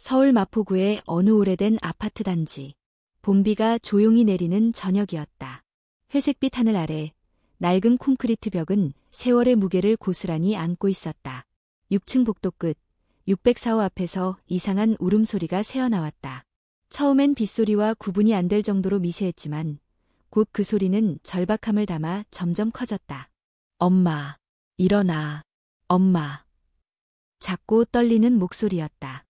서울 마포구의 어느 오래된 아파트 단지. 봄비가 조용히 내리는 저녁이었다. 회색빛 하늘 아래 낡은 콘크리트 벽은 세월의 무게를 고스란히 안고 있었다. 6층 복도 끝 604호 앞에서 이상한 울음소리가 새어나왔다. 처음엔 빗소리와 구분이 안 될 정도로 미세했지만 곧 그 소리는 절박함을 담아 점점 커졌다. 엄마, 일어나. 엄마. 작고 떨리는 목소리였다.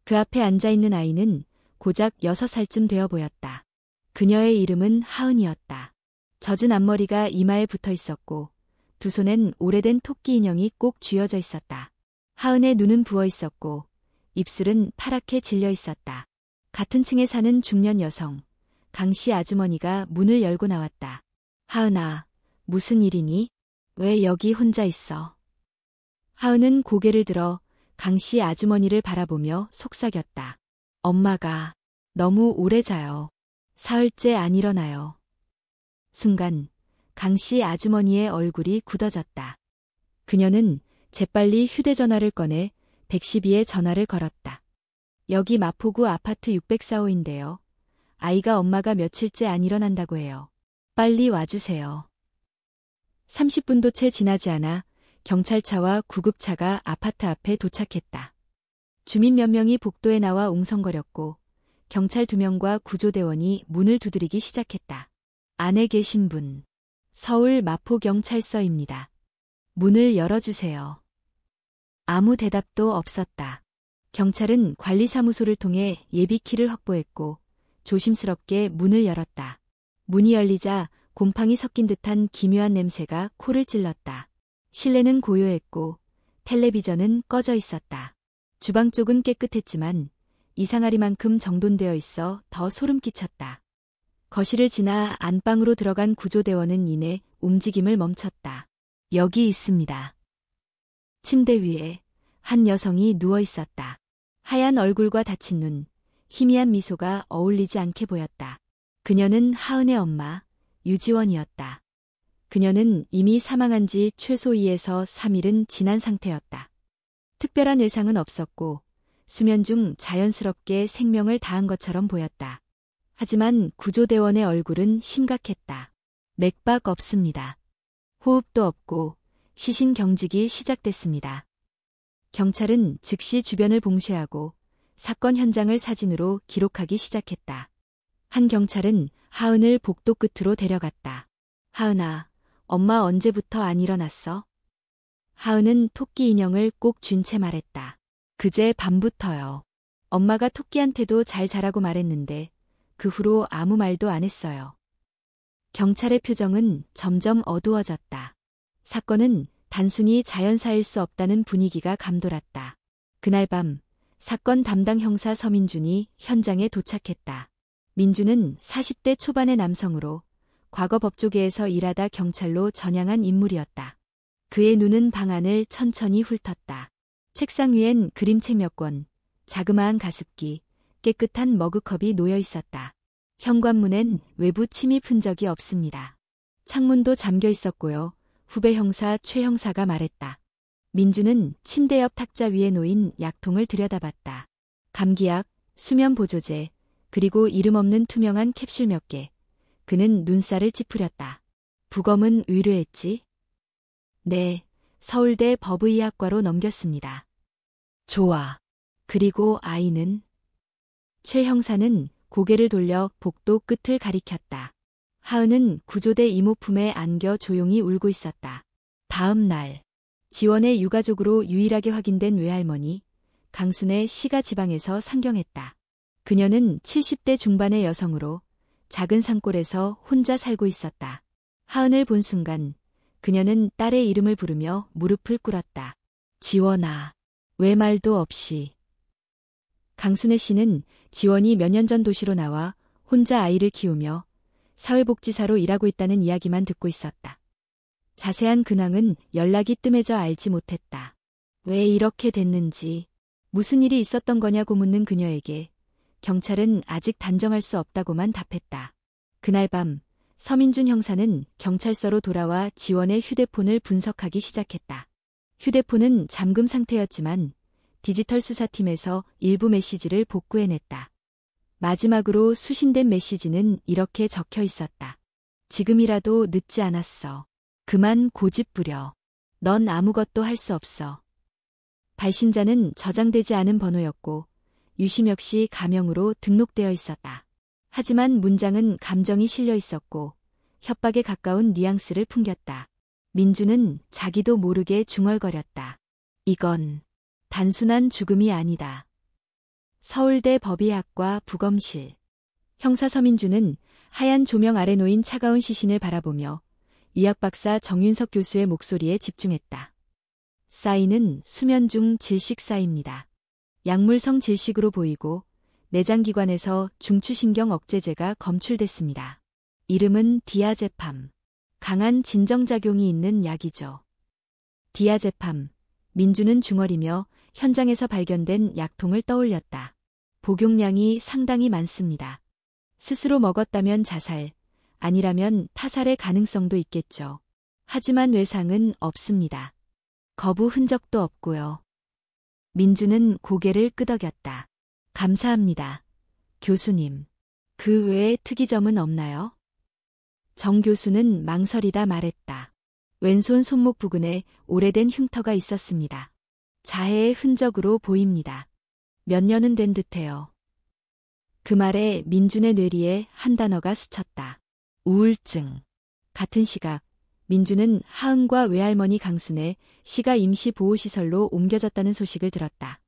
그 앞에 앉아있는 아이는 고작 6살쯤 되어 보였다. 그녀의 이름은 하은이었다. 젖은 앞머리가 이마에 붙어 있었고 두 손엔 오래된 토끼 인형이 꼭 쥐어져 있었다. 하은의 눈은 부어 있었고 입술은 파랗게 질려 있었다. 같은 층에 사는 중년 여성, 강씨 아주머니가 문을 열고 나왔다. 하은아, 무슨 일이니? 왜 여기 혼자 있어? 하은은 고개를 들어 강씨 아주머니를 바라보며 속삭였다. 엄마가 너무 오래 자요. 사흘째 안 일어나요. 순간 강씨 아주머니의 얼굴이 굳어졌다. 그녀는 재빨리 휴대전화를 꺼내 112에 전화를 걸었다. 여기 마포구 아파트 604호인데요. 아이가 엄마가 며칠째 안 일어난다고 해요. 빨리 와주세요. 30분도 채 지나지 않아 경찰차와 구급차가 아파트 앞에 도착했다. 주민 몇 명이 복도에 나와 웅성거렸고 경찰 2명과 구조대원이 문을 두드리기 시작했다. 안에 계신 분. 서울 마포경찰서입니다. 문을 열어주세요. 아무 대답도 없었다. 경찰은 관리사무소를 통해 예비키를 확보했고 조심스럽게 문을 열었다. 문이 열리자 곰팡이 섞인 듯한 기묘한 냄새가 코를 찔렀다. 실내는 고요했고 텔레비전은 꺼져 있었다. 주방 쪽은 깨끗했지만 이상하리만큼 정돈되어 있어 더 소름 끼쳤다. 거실을 지나 안방으로 들어간 구조대원은 이내 움직임을 멈췄다. 여기 있습니다. 침대 위에 한 여성이 누워 있었다. 하얀 얼굴과 다친 눈, 희미한 미소가 어울리지 않게 보였다. 그녀는 하은의 엄마, 유지원이었다. 그녀는 이미 사망한 지 최소 2에서 3일은 지난 상태였다. 특별한 외상은 없었고 수면 중 자연스럽게 생명을 다한 것처럼 보였다. 하지만 구조대원의 얼굴은 심각했다. 맥박 없습니다. 호흡도 없고 시신 경직이 시작됐습니다. 경찰은 즉시 주변을 봉쇄하고 사건 현장을 사진으로 기록하기 시작했다. 한 경찰은 하은을 복도 끝으로 데려갔다. 하은아, 엄마 언제부터 안 일어났어? 하은은 토끼 인형을 꼭 쥔 채 말했다. 그제 밤부터요. 엄마가 토끼한테도 잘 자라고 말했는데 그 후로 아무 말도 안 했어요. 경찰의 표정은 점점 어두워졌다. 사건은 단순히 자연사일 수 없다는 분위기가 감돌았다. 그날 밤 사건 담당 형사 서민준이 현장에 도착했다. 민준은 40대 초반의 남성으로 과거 법조계에서 일하다 경찰로 전향한 인물이었다. 그의 눈은 방안을 천천히 훑었다. 책상 위엔 그림책 몇 권, 자그마한 가습기, 깨끗한 머그컵이 놓여 있었다. 현관문엔 외부 침입 흔적이 없습니다. 창문도 잠겨 있었고요. 후배 형사 최 형사가 말했다. 민주는 침대 옆 탁자 위에 놓인 약통을 들여다봤다. 감기약, 수면 보조제, 그리고 이름 없는 투명한 캡슐 몇 개. 그는 눈살을 찌푸렸다. 부검은 의뢰했지? 네, 서울대 법의학과로 넘겼습니다. 좋아. 그리고 아이는? 최 형사는 고개를 돌려 복도 끝을 가리켰다. 하은은 구조대 이모 품에 안겨 조용히 울고 있었다. 다음 날, 지원의 유가족으로 유일하게 확인된 외할머니, 강순의 시가 지방에서 상경했다. 그녀는 70대 중반의 여성으로 작은 산골에서 혼자 살고 있었다. 하은을 본 순간 그녀는 딸의 이름을 부르며 무릎을 꿇었다. 지원아, 왜 말도 없이. 강순애 씨는 지원이 몇 년 전 도시로 나와 혼자 아이를 키우며 사회복지사로 일하고 있다는 이야기만 듣고 있었다. 자세한 근황은 연락이 뜸해져 알지 못했다. 왜 이렇게 됐는지, 무슨 일이 있었던 거냐고 묻는 그녀에게 경찰은 아직 단정할 수 없다고만 답했다. 그날 밤 서민준 형사는 경찰서로 돌아와 지원의 휴대폰을 분석하기 시작했다. 휴대폰은 잠금 상태였지만 디지털 수사팀에서 일부 메시지를 복구해냈다. 마지막으로 수신된 메시지는 이렇게 적혀 있었다. 지금이라도 늦지 않았어. 그만 고집 부려. 넌 아무것도 할 수 없어. 발신자는 저장되지 않은 번호였고 유심 역시 가명으로 등록되어 있었다. 하지만 문장은 감정이 실려 있었고 협박에 가까운 뉘앙스를 풍겼다. 민주는 자기도 모르게 중얼거렸다. 이건 단순한 죽음이 아니다. 서울대 법의학과 부검실. 형사 서민주는 하얀 조명 아래 놓인 차가운 시신을 바라보며 의학박사 정윤석 교수의 목소리에 집중했다. 사인은 수면 중 질식사입니다. 약물성 질식으로 보이고 내장기관에서 중추신경 억제제가 검출됐습니다. 이름은 디아제팜. 강한 진정작용이 있는 약이죠. 디아제팜. 민주는 중얼이며 현장에서 발견된 약통을 떠올렸다. 복용량이 상당히 많습니다. 스스로 먹었다면 자살, 아니라면 타살의 가능성도 있겠죠. 하지만 외상은 없습니다. 거부 흔적도 없고요. 민주는 고개를 끄덕였다. 감사합니다. 교수님. 그 외에 특이점은 없나요? 정 교수는 망설이다 말했다. 왼손 손목 부근에 오래된 흉터가 있었습니다. 자해의 흔적으로 보입니다. 몇 년은 된 듯해요. 그 말에 민준의 뇌리에 한 단어가 스쳤다. 우울증. 같은 시각, 민주는 하은과 외할머니 강순의 시가 임시보호시설로 옮겨졌다는 소식을 들었다.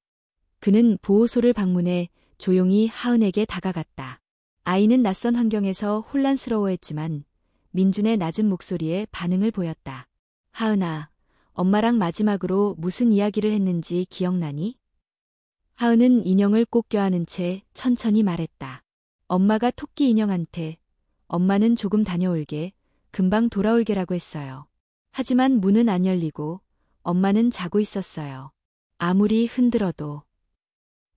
그는 보호소를 방문해 조용히 하은에게 다가갔다. 아이는 낯선 환경에서 혼란스러워했지만 민준의 낮은 목소리에 반응을 보였다. 하은아, 엄마랑 마지막으로 무슨 이야기를 했는지 기억나니? 하은은 인형을 꼭 껴안은 채 천천히 말했다. 엄마가 토끼 인형한테 엄마는 조금 다녀올게, 금방 돌아올게라고 했어요. 하지만 문은 안 열리고 엄마는 자고 있었어요. 아무리 흔들어도.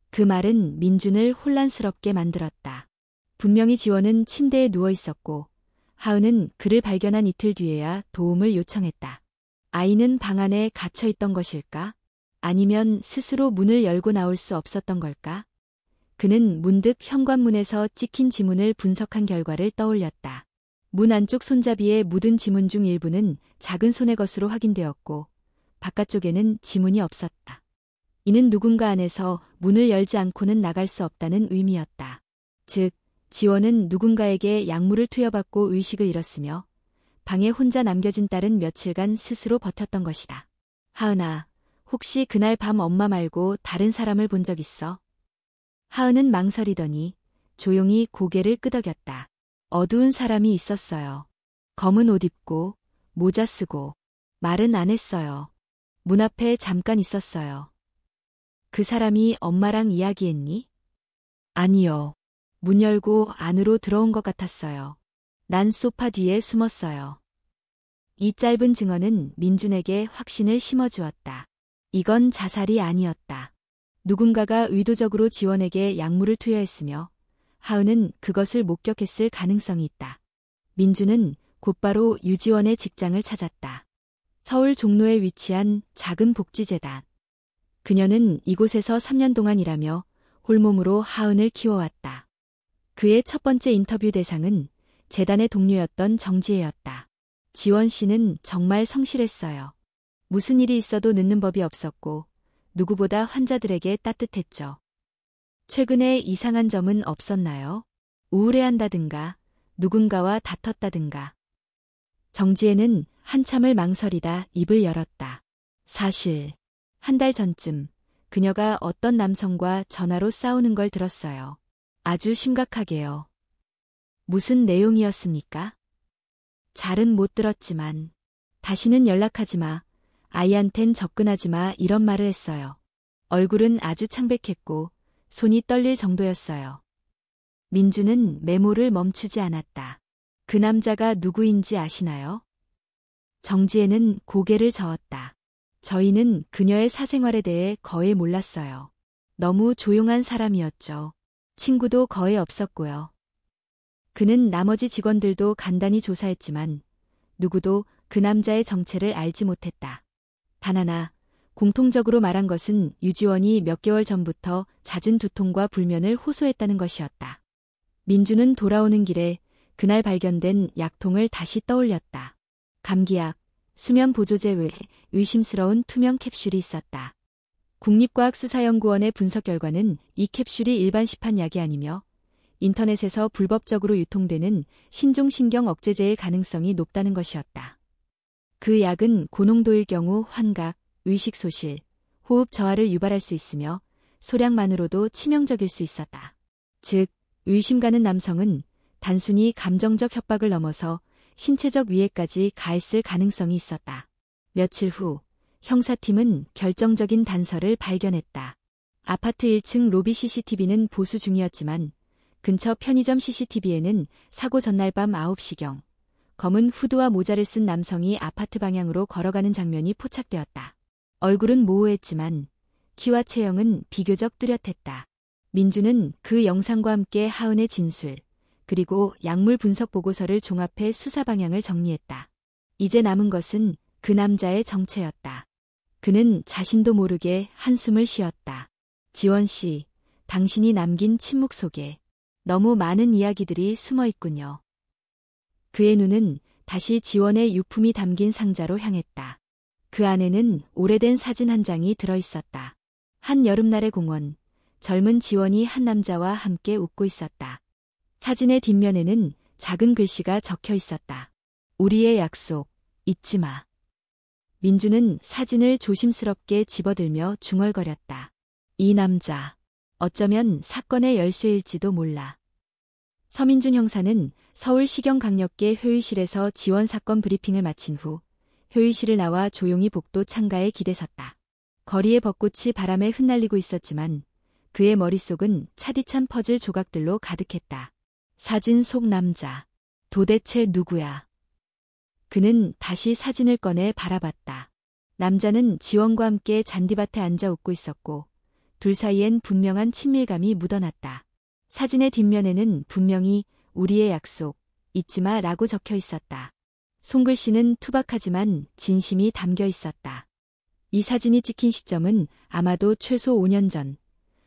그 말은 민준을 혼란스럽게 만들었다. 분명히 지원은 침대에 누워 있었고 하은은 그를 발견한 이틀 뒤에야 도움을 요청했다. 아이는 방 안에 갇혀 있던 것일까? 아니면 스스로 문을 열고 나올 수 없었던 걸까? 그는 문득 현관문에서 찍힌 지문을 분석한 결과를 떠올렸다. 문 안쪽 손잡이에 묻은 지문 중 일부는 작은 손의 것으로 확인되었고 바깥쪽에는 지문이 없었다. 이는 누군가 안에서 문을 열지 않고는 나갈 수 없다는 의미였다. 즉, 지원은 누군가에게 약물을 투여받고 의식을 잃었으며 방에 혼자 남겨진 딸은 며칠간 스스로 버텼던 것이다. 하은아, 혹시 그날 밤 엄마 말고 다른 사람을 본 적 있어? 하은은 망설이더니 조용히 고개를 끄덕였다. 어두운 사람이 있었어요. 검은 옷 입고 모자 쓰고 말은 안 했어요. 문 앞에 잠깐 있었어요. 그 사람이 엄마랑 이야기했니? 아니요. 문 열고 안으로 들어온 것 같았어요. 난 소파 뒤에 숨었어요. 이 짧은 증언은 민준에게 확신을 심어주었다. 이건 자살이 아니었다. 누군가가 의도적으로 지원에게 약물을 투여했으며 하은은 그것을 목격했을 가능성이 있다. 민준은 곧바로 유지원의 직장을 찾았다. 서울 종로에 위치한 작은 복지재단. 그녀는 이곳에서 3년 동안 일하며 홀몸으로 하은을 키워왔다. 그의 첫 번째 인터뷰 대상은 재단의 동료였던 정지혜였다. 지원 씨는 정말 성실했어요. 무슨 일이 있어도 늦는 법이 없었고 누구보다 환자들에게 따뜻했죠. 최근에 이상한 점은 없었나요? 우울해한다든가 누군가와 다퉜다든가. 정지혜는 한참을 망설이다 입을 열었다. 사실 한 달 전쯤 그녀가 어떤 남성과 전화로 싸우는 걸 들었어요. 아주 심각하게요. 무슨 내용이었습니까? 잘은 못 들었지만 다시는 연락하지 마, 아이한텐 접근하지 마 이런 말을 했어요. 얼굴은 아주 창백했고 손이 떨릴 정도였어요. 민주는 메모를 멈추지 않았다. 그 남자가 누구인지 아시나요? 정지혜는 고개를 저었다. 저희는 그녀의 사생활에 대해 거의 몰랐어요. 너무 조용한 사람이었죠. 친구도 거의 없었고요. 그는 나머지 직원들도 간단히 조사했지만 누구도 그 남자의 정체를 알지 못했다. 단 하나, 공통적으로 말한 것은 유지원이 몇 개월 전부터 잦은 두통과 불면을 호소했다는 것이었다. 민주는 돌아오는 길에 그날 발견된 약통을 다시 떠올렸다. 감기약, 수면 보조제 외에 의심스러운 투명 캡슐이 있었다. 국립과학수사연구원의 분석 결과는 이 캡슐이 일반 시판약이 아니며 인터넷에서 불법적으로 유통되는 신종신경 억제제일 가능성이 높다는 것이었다. 그 약은 고농도일 경우 환각, 의식소실, 호흡 저하를 유발할 수 있으며 소량만으로도 치명적일 수 있었다. 즉, 의심 가는 남성은 단순히 감정적 협박을 넘어서 신체적 위해까지 가했을 가능성이 있었다. 며칠 후 형사팀은 결정적인 단서를 발견했다. 아파트 1층 로비 CCTV는 보수 중이었지만 근처 편의점 CCTV에는 사고 전날 밤 9시경 검은 후드와 모자를 쓴 남성이 아파트 방향으로 걸어가는 장면이 포착되었다. 얼굴은 모호했지만 키와 체형은 비교적 뚜렷했다. 민주는 그 영상과 함께 하은의 진술, 그리고 약물 분석 보고서를 종합해 수사 방향을 정리했다. 이제 남은 것은 그 남자의 정체였다. 그는 자신도 모르게 한숨을 쉬었다. 지원 씨, 당신이 남긴 침묵 속에 너무 많은 이야기들이 숨어 있군요. 그의 눈은 다시 지원의 유품이 담긴 상자로 향했다. 그 안에는 오래된 사진 한 장이 들어 있었다. 한 여름날의 공원, 젊은 지원이 한 남자와 함께 웃고 있었다. 사진의 뒷면에는 작은 글씨가 적혀 있었다. 우리의 약속, 잊지 마. 민주는 사진을 조심스럽게 집어들며 중얼거렸다. 이 남자, 어쩌면 사건의 열쇠일지도 몰라. 서민준 형사는 서울시경강력계 회의실에서 지원 사건 브리핑을 마친 후 회의실을 나와 조용히 복도 창가에 기대섰다. 거리의 벚꽃이 바람에 흩날리고 있었지만 그의 머릿속은 차디찬 퍼즐 조각들로 가득했다. 사진 속 남자, 도대체 누구야? 그는 다시 사진을 꺼내 바라봤다. 남자는 지원과 함께 잔디밭에 앉아 웃고 있었고 둘 사이엔 분명한 친밀감이 묻어났다. 사진의 뒷면에는 분명히 우리의 약속, 잊지 마 라고 적혀 있었다. 손글씨는 투박하지만 진심이 담겨 있었다. 이 사진이 찍힌 시점은 아마도 최소 5년 전,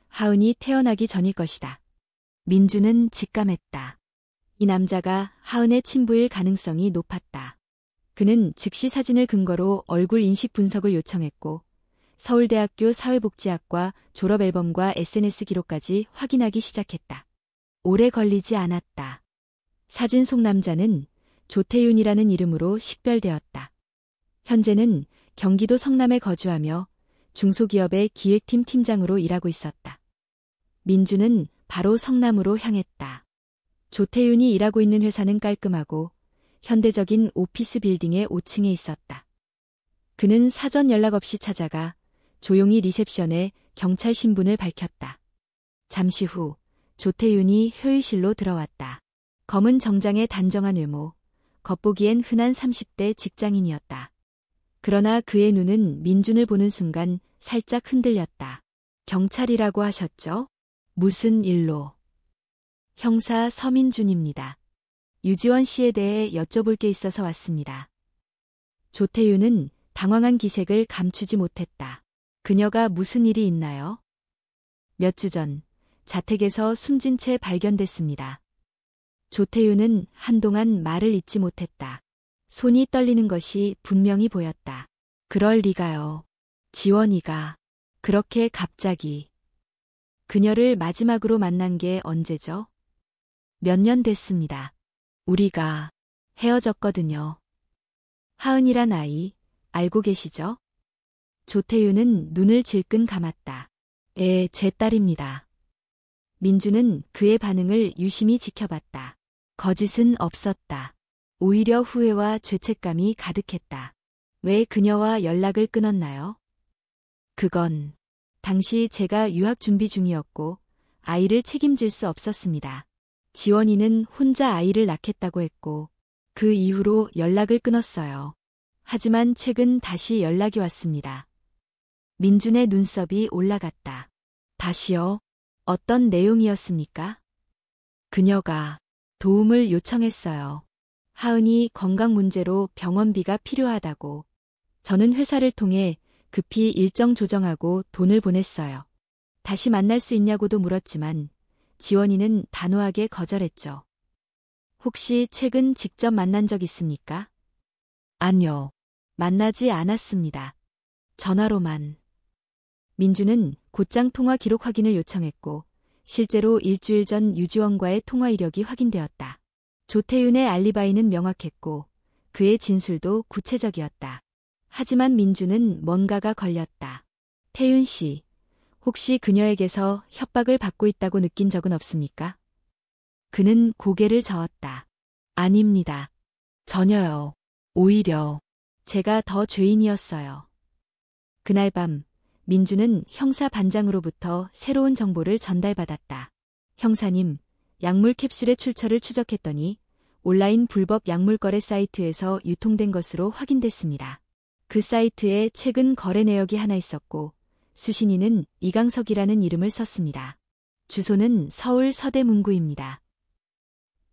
하은이 태어나기 전일 것이다. 민주는 직감했다. 이 남자가 하은의 친부일 가능성이 높았다. 그는 즉시 사진을 근거로 얼굴 인식 분석을 요청했고 서울대학교 사회복지학과 졸업앨범과 SNS 기록까지 확인하기 시작했다. 오래 걸리지 않았다. 사진 속 남자는 조태윤이라는 이름으로 식별되었다. 현재는 경기도 성남에 거주하며 중소기업의 기획팀 팀장으로 일하고 있었다. 민주는 바로 성남으로 향했다. 조태윤이 일하고 있는 회사는 깔끔하고 현대적인 오피스 빌딩의 5층에 있었다. 그는 사전 연락 없이 찾아가 조용히 리셉션에 경찰 신분을 밝혔다. 잠시 후 조태윤이 회의실로 들어왔다. 검은 정장에 단정한 외모, 겉보기엔 흔한 30대 직장인이었다. 그러나 그의 눈은 민준을 보는 순간 살짝 흔들렸다. 경찰이라고 하셨죠? 무슨 일로? 형사 서민준입니다. 유지원 씨에 대해 여쭤볼 게 있어서 왔습니다. 조태윤은 당황한 기색을 감추지 못했다. 그녀가 무슨 일이 있나요? 몇 주 전 자택에서 숨진 채 발견됐습니다. 조태윤은 한동안 말을 잇지 못했다. 손이 떨리는 것이 분명히 보였다. 그럴 리가요. 지원이가 그렇게 갑자기. 그녀를 마지막으로 만난 게 언제죠? 몇 년 됐습니다. 우리가 헤어졌거든요. 하은이란 아이 알고 계시죠? 조태윤은 눈을 질끈 감았다. 제 딸입니다. 민주는 그의 반응을 유심히 지켜봤다. 거짓은 없었다. 오히려 후회와 죄책감이 가득했다. 왜 그녀와 연락을 끊었나요? 그건 당시 제가 유학 준비 중이었고 아이를 책임질 수 없었습니다. 지원이는 혼자 아이를 낳겠다고 했고 그 이후로 연락을 끊었어요. 하지만 최근 다시 연락이 왔습니다. 민준의 눈썹이 올라갔다. 다시요? 어떤 내용이었습니까? 그녀가 도움을 요청했어요. 하은이 건강 문제로 병원비가 필요하다고. 저는 회사를 통해 급히 일정 조정하고 돈을 보냈어요. 다시 만날 수 있냐고도 물었지만 지원이는 단호하게 거절했죠. 혹시 최근 직접 만난 적 있습니까? 아니요. 만나지 않았습니다. 전화로만. 민주는 곧장 통화 기록 확인을 요청했고 실제로 일주일 전 유지원과의 통화 이력이 확인되었다. 조태윤의 알리바이는 명확했고 그의 진술도 구체적이었다. 하지만 민주는 뭔가가 걸렸다. 태윤 씨, 혹시 그녀에게서 협박을 받고 있다고 느낀 적은 없습니까? 그는 고개를 저었다. 아닙니다. 전혀요. 오히려 제가 더 죄인이었어요. 그날 밤 민주는 형사 반장으로부터 새로운 정보를 전달받았다. 형사님, 약물 캡슐의 출처를 추적했더니 온라인 불법 약물 거래 사이트에서 유통된 것으로 확인됐습니다. 그 사이트에 최근 거래 내역이 하나 있었고 수신인은 이강석이라는 이름을 썼습니다. 주소는 서울 서대문구입니다.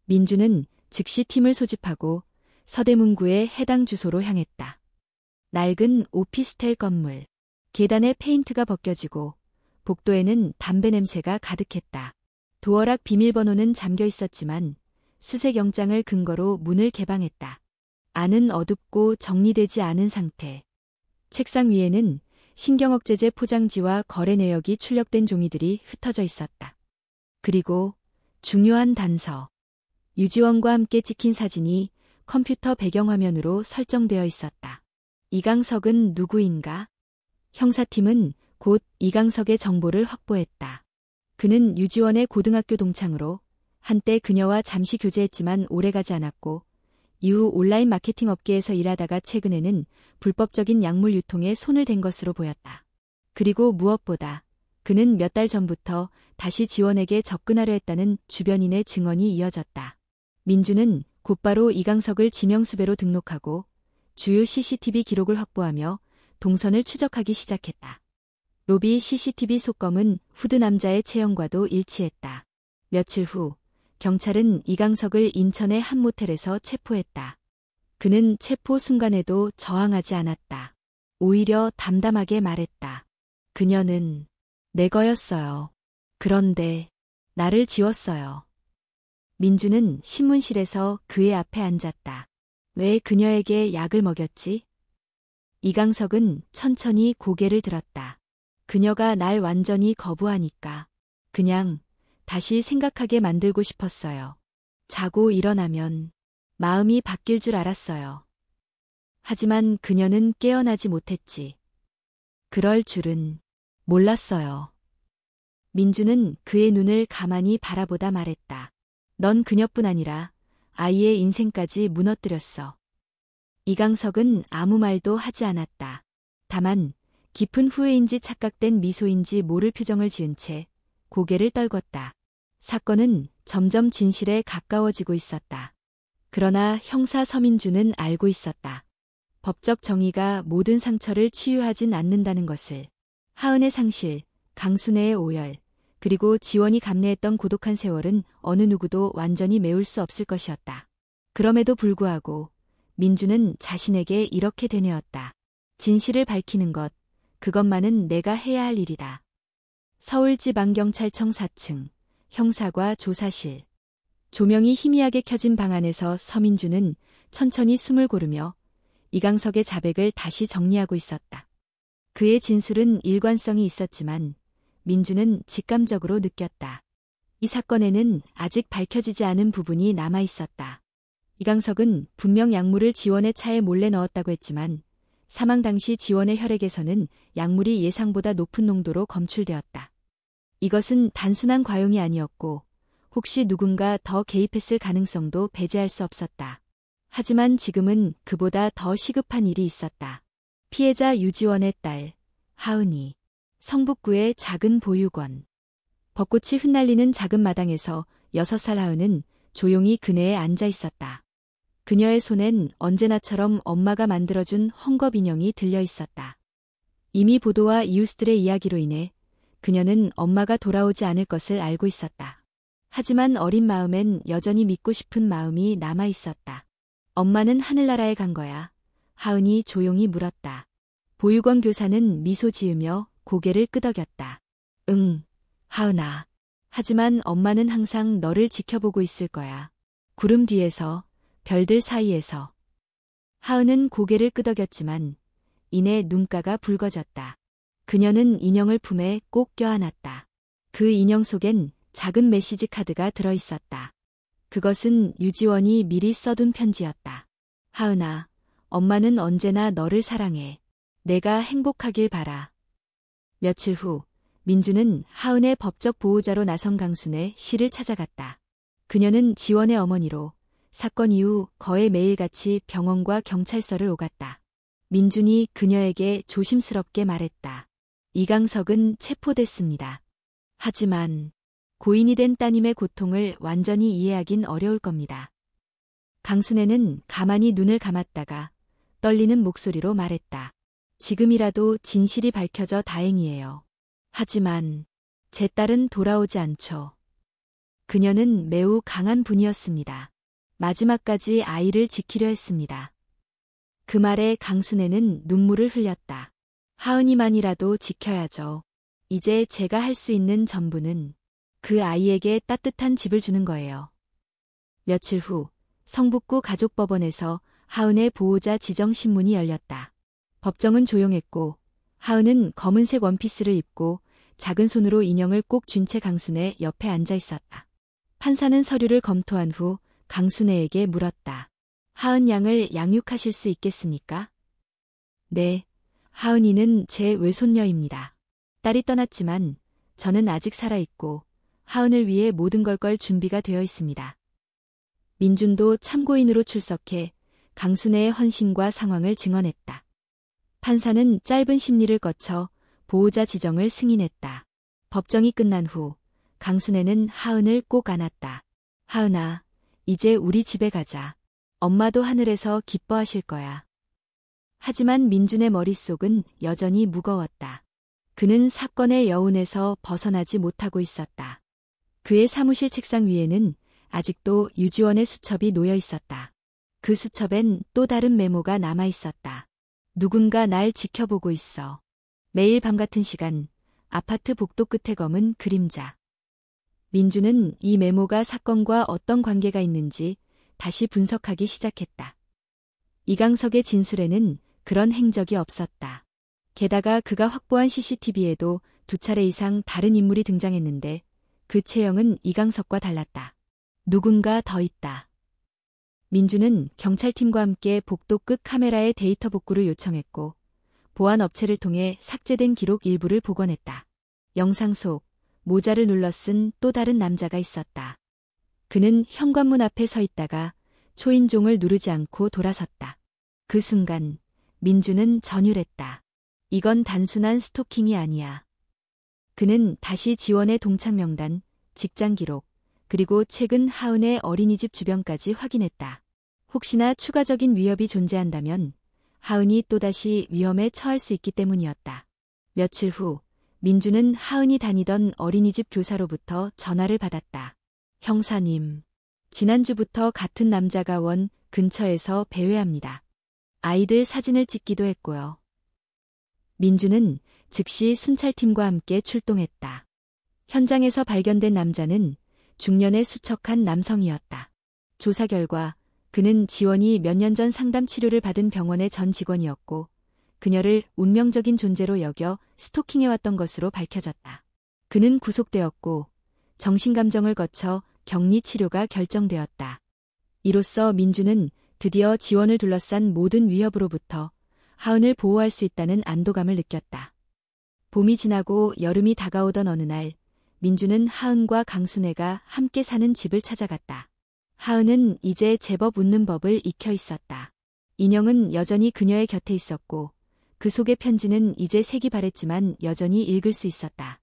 민주는 즉시 팀을 소집하고 서대문구의 해당 주소로 향했다. 낡은 오피스텔 건물. 계단에 페인트가 벗겨지고 복도에는 담배 냄새가 가득했다. 도어락 비밀번호는 잠겨 있었지만 수색영장을 근거로 문을 개방했다. 안은 어둡고 정리되지 않은 상태. 책상 위에는 신경억제제 포장지와 거래 내역이 출력된 종이들이 흩어져 있었다. 그리고 중요한 단서. 유지원과 함께 찍힌 사진이 컴퓨터 배경화면으로 설정되어 있었다. 이강석은 누구인가? 형사팀은 곧 이강석의 정보를 확보했다. 그는 유지원의 고등학교 동창으로 한때 그녀와 잠시 교제했지만 오래가지 않았고 이후 온라인 마케팅 업계에서 일하다가 최근에는 불법적인 약물 유통에 손을 댄 것으로 보였다. 그리고 무엇보다 그는 몇 달 전부터 다시 지원에게 접근하려 했다는 주변인의 증언이 이어졌다. 민주는 곧바로 이강석을 지명수배로 등록하고 주요 CCTV 기록을 확보하며 동선을 추적하기 시작했다. 로비 CCTV 속검은 후드 남자의 체형과도 일치했다. 며칠 후 경찰은 이강석을 인천의 한 모텔에서 체포했다. 그는 체포 순간에도 저항하지 않았다. 오히려 담담하게 말했다. 그녀는 내 거였어요. 그런데 나를 지웠어요. 민주는 신문실에서 그의 앞에 앉았다. 왜 그녀에게 약을 먹였지? 이강석은 천천히 고개를 들었다. 그녀가 날 완전히 거부하니까. 그냥 다시 생각하게 만들고 싶었어요. 자고 일어나면 마음이 바뀔 줄 알았어요. 하지만 그녀는 깨어나지 못했지. 그럴 줄은 몰랐어요. 민주는 그의 눈을 가만히 바라보다 말했다. 넌 그녀뿐 아니라 아이의 인생까지 무너뜨렸어. 이강석은 아무 말도 하지 않았다. 다만 깊은 후회인지 착각된 미소인지 모를 표정을 지은 채 고개를 떨궜다. 사건은 점점 진실에 가까워지고 있었다. 그러나 형사 서민주는 알고 있었다. 법적 정의가 모든 상처를 치유하진 않는다는 것을. 하은의 상실, 강순애의 오열, 그리고 지원이 감내했던 고독한 세월은 어느 누구도 완전히 메울 수 없을 것이었다. 그럼에도 불구하고 민주는 자신에게 이렇게 되뇌었다. 진실을 밝히는 것, 그것만은 내가 해야 할 일이다. 서울지방경찰청 4층, 형사과 조사실. 조명이 희미하게 켜진 방 안에서 서민주는 천천히 숨을 고르며 이강석의 자백을 다시 정리하고 있었다. 그의 진술은 일관성이 있었지만 민주는 직감적으로 느꼈다. 이 사건에는 아직 밝혀지지 않은 부분이 남아 있었다. 이강석은 분명 약물을 지원의 차에 몰래 넣었다고 했지만 사망 당시 지원의 혈액에서는 약물이 예상보다 높은 농도로 검출되었다. 이것은 단순한 과용이 아니었고 혹시 누군가 더 개입했을 가능성도 배제할 수 없었다. 하지만 지금은 그보다 더 시급한 일이 있었다. 피해자 유지원의 딸, 하은이. 성북구의 작은 보육원. 벚꽃이 흩날리는 작은 마당에서 6살 하은은 조용히 그네에 앉아 있었다. 그녀의 손엔 언제나처럼 엄마가 만들어준 헝겊 인형이 들려 있었다. 이미 보도와 이웃들의 이야기로 인해 그녀는 엄마가 돌아오지 않을 것을 알고 있었다. 하지만 어린 마음엔 여전히 믿고 싶은 마음이 남아 있었다. 엄마는 하늘나라에 간 거야. 하은이 조용히 물었다. 보육원 교사는 미소 지으며 고개를 끄덕였다. 응, 하은아. 하지만 엄마는 항상 너를 지켜보고 있을 거야. 구름 뒤에서, 별들 사이에서. 하은은 고개를 끄덕였지만 이내 눈가가 붉어졌다. 그녀는 인형을 품에 꼭 껴안았다. 그 인형 속엔 작은 메시지 카드가 들어있었다. 그것은 유지원이 미리 써둔 편지였다. 하은아, 엄마는 언제나 너를 사랑해. 내가 행복하길 바라. 며칠 후, 민주는 하은의 법적 보호자로 나선 강순의 시를 찾아갔다. 그녀는 지원의 어머니로 사건 이후 거의 매일같이 병원과 경찰서를 오갔다. 민준이 그녀에게 조심스럽게 말했다. 이강석은 체포됐습니다. 하지만 고인이 된 따님의 고통을 완전히 이해하긴 어려울 겁니다. 강순애는 가만히 눈을 감았다가 떨리는 목소리로 말했다. 지금이라도 진실이 밝혀져 다행이에요. 하지만 제 딸은 돌아오지 않죠. 그녀는 매우 강한 분이었습니다. 마지막까지 아이를 지키려 했습니다. 그 말에 강순애는 눈물을 흘렸다. 하은이만이라도 지켜야죠. 이제 제가 할 수 있는 전부는 그 아이에게 따뜻한 집을 주는 거예요. 며칠 후 성북구 가족법원에서 하은의 보호자 지정 신문이 열렸다. 법정은 조용했고 하은은 검은색 원피스를 입고 작은 손으로 인형을 꼭 쥔 채 강순애 옆에 앉아 있었다. 판사는 서류를 검토한 후 강순애에게 물었다. 하은 양을 양육하실 수 있겠습니까? 네, 하은이는 제 외손녀입니다. 딸이 떠났지만 저는 아직 살아있고 하은을 위해 모든 걸 준비가 되어 있습니다. 민준도 참고인으로 출석해 강순애의 헌신과 상황을 증언했다. 판사는 짧은 심리를 거쳐 보호자 지정을 승인했다. 법정이 끝난 후 강순애는 하은을 꼭 안았다. 하은아, 이제 우리 집에 가자. 엄마도 하늘에서 기뻐하실 거야. 하지만 민준의 머릿속은 여전히 무거웠다. 그는 사건의 여운에서 벗어나지 못하고 있었다. 그의 사무실 책상 위에는 아직도 유지원의 수첩이 놓여 있었다. 그 수첩엔 또 다른 메모가 남아 있었다. 누군가 날 지켜보고 있어. 매일 밤 같은 시간, 아파트 복도 끝에 검은 그림자. 민주는 이 메모가 사건과 어떤 관계가 있는지 다시 분석하기 시작했다. 이강석의 진술에는 그런 행적이 없었다. 게다가 그가 확보한 CCTV에도 2차례 이상 다른 인물이 등장했는데 그 체형은 이강석과 달랐다. 누군가 더 있다. 민주는 경찰팀과 함께 복도 끝 카메라의 데이터 복구를 요청했고 보안 업체를 통해 삭제된 기록 일부를 복원했다. 영상 속 모자를 눌러 쓴 또 다른 남자가 있었다. 그는 현관문 앞에 서 있다가 초인종을 누르지 않고 돌아섰다. 그 순간 민주는 전율했다. 이건 단순한 스토킹이 아니야. 그는 다시 지원의 동창 명단, 직장 기록, 그리고 최근 하은의 어린이집 주변까지 확인했다. 혹시나 추가적인 위협이 존재한다면 하은이 또다시 위험에 처할 수 있기 때문이었다. 며칠 후 민주는 하은이 다니던 어린이집 교사로부터 전화를 받았다. 형사님, 지난주부터 같은 남자가 원 근처에서 배회합니다. 아이들 사진을 찍기도 했고요. 민주는 즉시 순찰팀과 함께 출동했다. 현장에서 발견된 남자는 중년의 수척한 남성이었다. 조사 결과 그는 지원이 몇 년 전 상담 치료를 받은 병원의 전 직원이었고 그녀를 운명적인 존재로 여겨 스토킹해왔던 것으로 밝혀졌다. 그는 구속되었고 정신감정을 거쳐 격리 치료가 결정되었다. 이로써 민주는 드디어 지원을 둘러싼 모든 위협으로부터 하은을 보호할 수 있다는 안도감을 느꼈다. 봄이 지나고 여름이 다가오던 어느 날 민주는 하은과 강순애가 함께 사는 집을 찾아갔다. 하은은 이제 제법 웃는 법을 익혀 있었다. 인형은 여전히 그녀의 곁에 있었고 그 속의 편지는 이제 색이 바랬지만 여전히 읽을 수 있었다.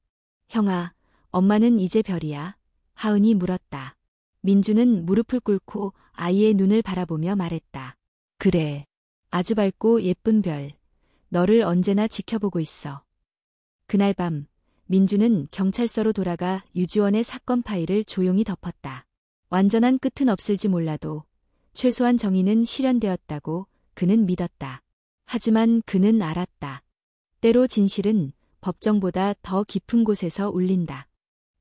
형아, 엄마는 이제 별이야? 하은이 물었다. 민주는 무릎을 꿇고 아이의 눈을 바라보며 말했다. 그래. 아주 밝고 예쁜 별. 너를 언제나 지켜보고 있어. 그날 밤 민주는 경찰서로 돌아가 유지원의 사건 파일을 조용히 덮었다. 완전한 끝은 없을지 몰라도 최소한 정의는 실현되었다고 그는 믿었다. 하지만 그는 알았다. 때로 진실은 법정보다 더 깊은 곳에서 울린다.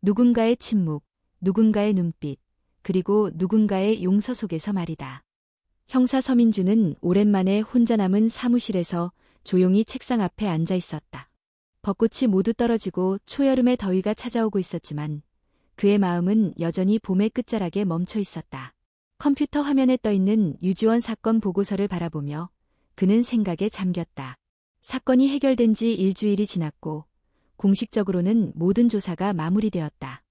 누군가의 침묵, 누군가의 눈빛, 그리고 누군가의 용서 속에서 말이다. 형사 서민주는 오랜만에 혼자 남은 사무실에서 조용히 책상 앞에 앉아 있었다. 벚꽃이 모두 떨어지고 초여름의 더위가 찾아오고 있었지만 그의 마음은 여전히 봄의 끝자락에 멈춰 있었다. 컴퓨터 화면에 떠있는 유지원 사건 보고서를 바라보며 그는 생각에 잠겼다. 사건이 해결된 지 일주일이 지났고 공식적으로는 모든 조사가 마무리되었다.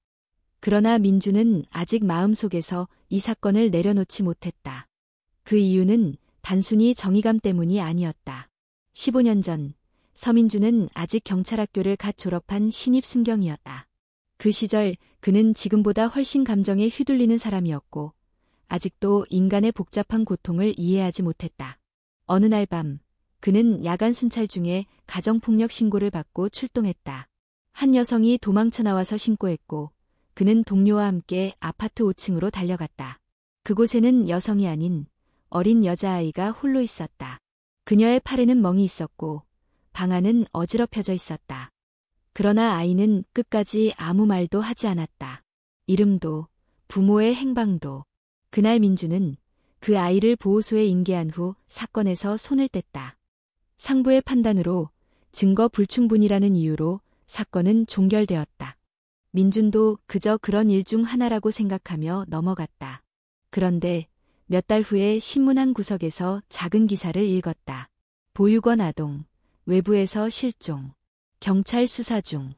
그러나 민주는 아직 마음속에서 이 사건을 내려놓지 못했다. 그 이유는 단순히 정의감 때문이 아니었다. 15년 전 서민주는 아직 경찰학교를 갓 졸업한 신입 순경이었다. 그 시절 그는 지금보다 훨씬 감정에 휘둘리는 사람이었고 아직도 인간의 복잡한 고통을 이해하지 못했다. 어느 날 밤 그는 야간 순찰 중에 가정폭력 신고를 받고 출동했다. 한 여성이 도망쳐 나와서 신고했고 그는 동료와 함께 아파트 5층으로 달려갔다. 그곳에는 여성이 아닌 어린 여자아이가 홀로 있었다. 그녀의 팔에는 멍이 있었고 방 안은 어지럽혀져 있었다. 그러나 아이는 끝까지 아무 말도 하지 않았다. 이름도 부모의 행방도. 그날 민주는 그 아이를 보호소에 인계한 후 사건에서 손을 뗐다. 상부의 판단으로 증거 불충분이라는 이유로 사건은 종결되었다. 민준도 그저 그런 일 중 하나라고 생각하며 넘어갔다. 그런데 몇 달 후에 신문 한 구석에서 작은 기사를 읽었다. 보육원 아동, 외부에서 실종, 경찰 수사 중.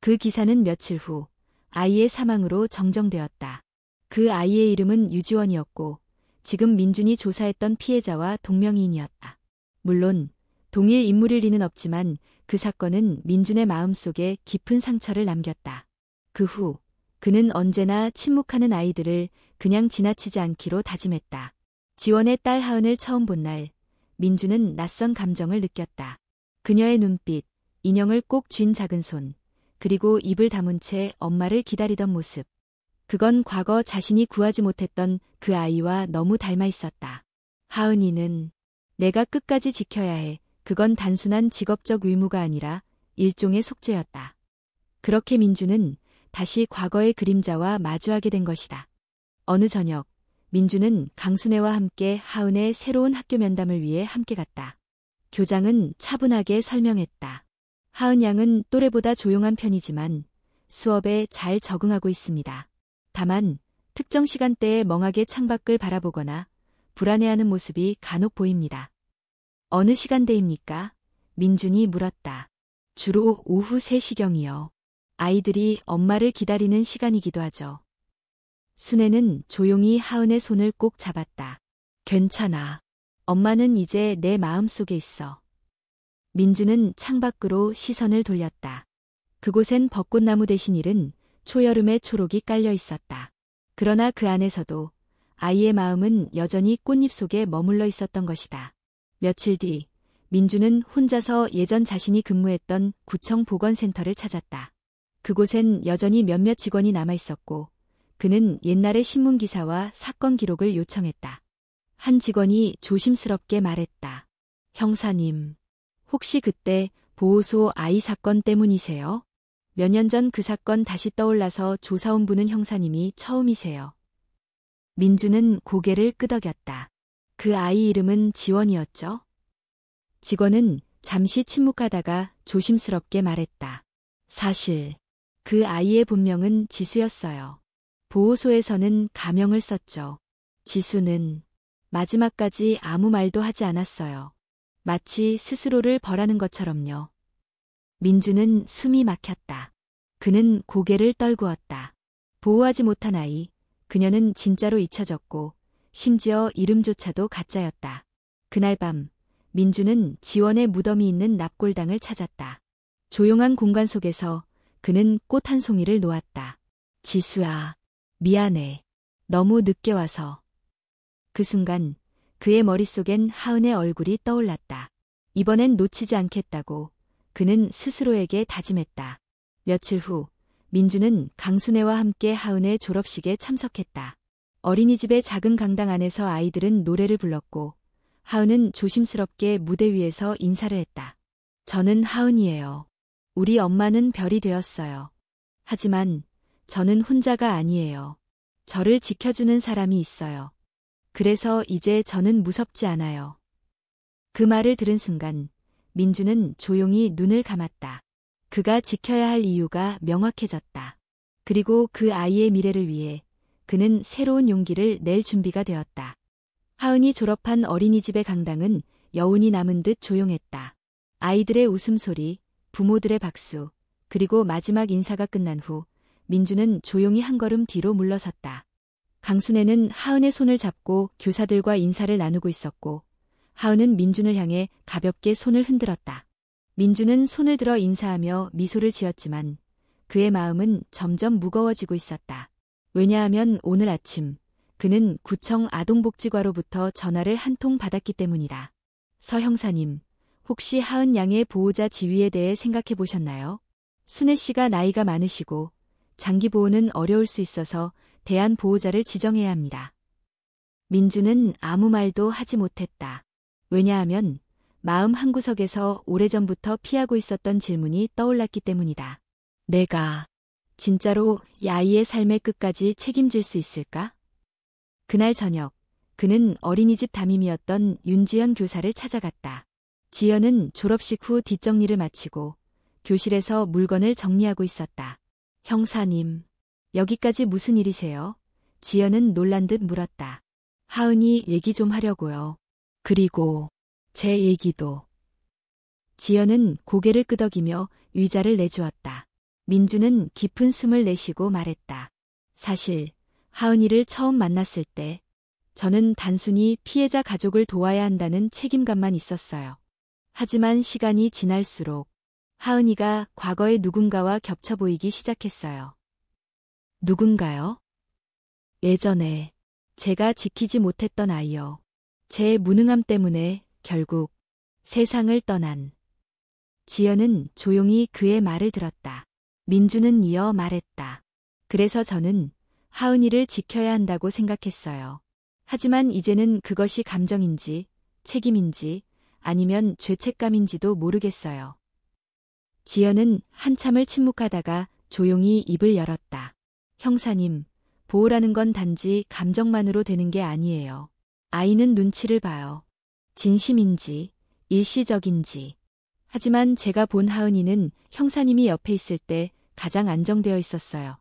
그 기사는 며칠 후 아이의 사망으로 정정되었다. 그 아이의 이름은 유지원이었고 지금 민준이 조사했던 피해자와 동명이인이었다. 물론 동일 인물일 리는 없지만 그 사건은 민준의 마음속에 깊은 상처를 남겼다. 그 후 그는 언제나 침묵하는 아이들을 그냥 지나치지 않기로 다짐했다. 지원의 딸 하은을 처음 본 날 민준은 낯선 감정을 느꼈다. 그녀의 눈빛, 인형을 꼭 쥔 작은 손, 그리고 입을 다문 채 엄마를 기다리던 모습. 그건 과거 자신이 구하지 못했던 그 아이와 너무 닮아 있었다. 하은이는 내가 끝까지 지켜야 해. 그건 단순한 직업적 의무가 아니라 일종의 속죄였다. 그렇게 민주는 다시 과거의 그림자와 마주하게 된 것이다. 어느 저녁, 민주는 강순애와 함께 하은의 새로운 학교 면담을 위해 함께 갔다. 교장은 차분하게 설명했다. 하은 양은 또래보다 조용한 편이지만 수업에 잘 적응하고 있습니다. 다만 특정 시간대에 멍하게 창밖을 바라보거나 불안해하는 모습이 간혹 보입니다. 어느 시간대입니까? 민준이 물었다. 주로 오후 3시경이요. 아이들이 엄마를 기다리는 시간이기도 하죠. 순애는 조용히 하은의 손을 꼭 잡았다. 괜찮아. 엄마는 이제 내 마음속에 있어. 민주는 창밖으로 시선을 돌렸다. 그곳엔 벚꽃나무 대신 일은 초여름의 초록이 깔려 있었다. 그러나 그 안에서도 아이의 마음은 여전히 꽃잎 속에 머물러 있었던 것이다. 며칠 뒤 민주는 혼자서 예전 자신이 근무했던 구청 보건센터를 찾았다. 그곳엔 여전히 몇몇 직원이 남아 있었고 그는 옛날의 신문기사와 사건 기록을 요청했다. 한 직원이 조심스럽게 말했다. 형사님, 혹시 그때 보호소 아이 사건 때문이세요? 몇 년 전 그 사건 다시 떠올라서 조사 온 분은 형사님이 처음이세요. 민주는 고개를 끄덕였다. 그 아이 이름은 지원이었죠? 직원은 잠시 침묵하다가 조심스럽게 말했다. 사실 그 아이의 본명은 지수였어요. 보호소에서는 가명을 썼죠. 지수는 마지막까지 아무 말도 하지 않았어요. 마치 스스로를 벌하는 것처럼요. 민주는 숨이 막혔다. 그는 고개를 떨구었다. 보호하지 못한 아이, 그녀는 진짜로 잊혀졌고 심지어 이름조차도 가짜였다. 그날 밤 민주는 지원의 무덤이 있는 납골당을 찾았다. 조용한 공간 속에서 그는 꽃 한 송이를 놓았다. 지수야, 미안해. 너무 늦게 와서. 그 순간 그의 머릿속엔 하은의 얼굴이 떠올랐다. 이번엔 놓치지 않겠다고 그는 스스로에게 다짐했다. 며칠 후 민주는 강순애와 함께 하은의 졸업식에 참석했다. 어린이집의 작은 강당 안에서 아이들은 노래를 불렀고 하은은 조심스럽게 무대 위에서 인사를 했다. 저는 하은이에요. 우리 엄마는 별이 되었어요. 하지만 저는 혼자가 아니에요. 저를 지켜주는 사람이 있어요. 그래서 이제 저는 무섭지 않아요. 그 말을 들은 순간 민주는 조용히 눈을 감았다. 그가 지켜야 할 이유가 명확해졌다. 그리고 그 아이의 미래를 위해 그는 새로운 용기를 낼 준비가 되었다. 하은이 졸업한 어린이집의 강당은 여운이 남은 듯 조용했다. 아이들의 웃음소리, 부모들의 박수, 그리고 마지막 인사가 끝난 후 민주는 조용히 한 걸음 뒤로 물러섰다. 강순애는 하은의 손을 잡고 교사들과 인사를 나누고 있었고 하은은 민준을 향해 가볍게 손을 흔들었다. 민준은 손을 들어 인사하며 미소를 지었지만 그의 마음은 점점 무거워지고 있었다. 왜냐하면 오늘 아침 그는 구청 아동복지과로부터 전화를 한 통 받았기 때문이다. 서 형사님, 혹시 하은 양의 보호자 지위에 대해 생각해 보셨나요? 순애 씨가 나이가 많으시고 장기 보호는 어려울 수 있어서 대안 보호자를 지정해야 합니다. 민주는 아무 말도 하지 못했다. 왜냐하면 마음 한구석에서 오래전부터 피하고 있었던 질문이 떠올랐기 때문이다. 내가 진짜로 이 아이의 삶의 끝까지 책임질 수 있을까? 그날 저녁, 그는 어린이집 담임이었던 윤지연 교사를 찾아갔다. 지연은 졸업식 후 뒷정리를 마치고 교실에서 물건을 정리하고 있었다. 형사님, 여기까지 무슨 일이세요? 지연은 놀란 듯 물었다. 하은이 얘기 좀 하려고요. 그리고 제 얘기도. 지연은 고개를 끄덕이며 의자를 내주었다. 민주는 깊은 숨을 내쉬고 말했다. 사실 하은이를 처음 만났을 때 저는 단순히 피해자 가족을 도와야 한다는 책임감만 있었어요. 하지만 시간이 지날수록 하은이가 과거의 누군가와 겹쳐 보이기 시작했어요. 누군가요? 예전에 제가 지키지 못했던 아이요. 제 무능함 때문에 결국 세상을 떠난. 지연은 조용히 그의 말을 들었다. 민주는 이어 말했다. 그래서 저는 하은이를 지켜야 한다고 생각했어요. 하지만 이제는 그것이 감정인지, 책임인지, 아니면 죄책감인지도 모르겠어요. 지연은 한참을 침묵하다가 조용히 입을 열었다. 형사님, 보호라는 건 단지 감정만으로 되는 게 아니에요. 아이는 눈치를 봐요. 진심인지, 일시적인지. 하지만 제가 본 하은이는 형사님이 옆에 있을 때 가장 안정되어 있었어요.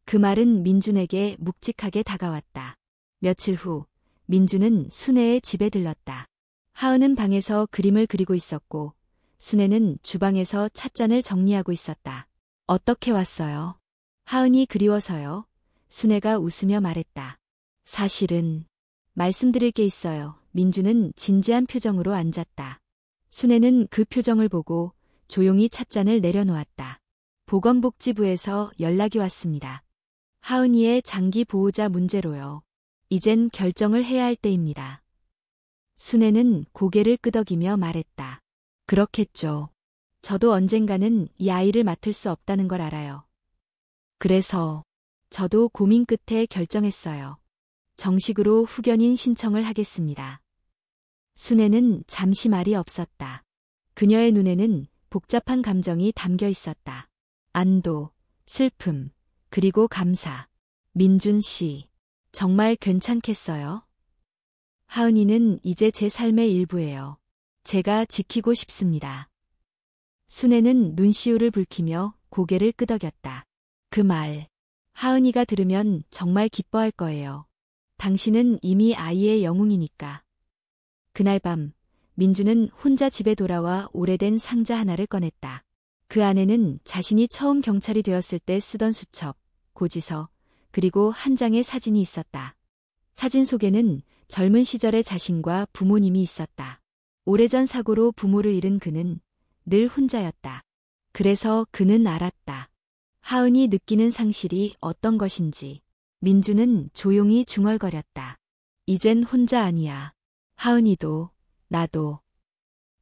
그 말은 민준에게 묵직하게 다가왔다. 며칠 후, 민준은 순애의 집에 들렀다. 하은은 방에서 그림을 그리고 있었고, 순애는 주방에서 찻잔을 정리하고 있었다. 어떻게 왔어요? 하은이 그리워서요. 순애가 웃으며 말했다. 사실은 말씀드릴 게 있어요. 민주는 진지한 표정으로 앉았다. 순애는 그 표정을 보고 조용히 찻잔을 내려놓았다. 보건복지부에서 연락이 왔습니다. 하은이의 장기 보호자 문제로요. 이젠 결정을 해야 할 때입니다. 순애는 고개를 끄덕이며 말했다. 그렇겠죠. 저도 언젠가는 이 아이를 맡을 수 없다는 걸 알아요. 그래서 저도 고민 끝에 결정했어요. 정식으로 후견인 신청을 하겠습니다. 순애는 잠시 말이 없었다. 그녀의 눈에는 복잡한 감정이 담겨 있었다. 안도, 슬픔, 그리고 감사. 민준 씨, 정말 괜찮겠어요? 하은이는 이제 제 삶의 일부예요. 제가 지키고 싶습니다. 순애는 눈시울을 붉히며 고개를 끄덕였다. 그 말, 하은이가 들으면 정말 기뻐할 거예요. 당신은 이미 아이의 영웅이니까. 그날 밤, 민주는 혼자 집에 돌아와 오래된 상자 하나를 꺼냈다. 그 안에는 자신이 처음 경찰이 되었을 때 쓰던 수첩, 고지서, 그리고 한 장의 사진이 있었다. 사진 속에는 젊은 시절의 자신과 부모님이 있었다. 오래전 사고로 부모를 잃은 그는 늘 혼자였다. 그래서 그는 알았다. 하은이 느끼는 상실이 어떤 것인지. 민주는 조용히 중얼거렸다. 이젠 혼자 아니야. 하은이도, 나도.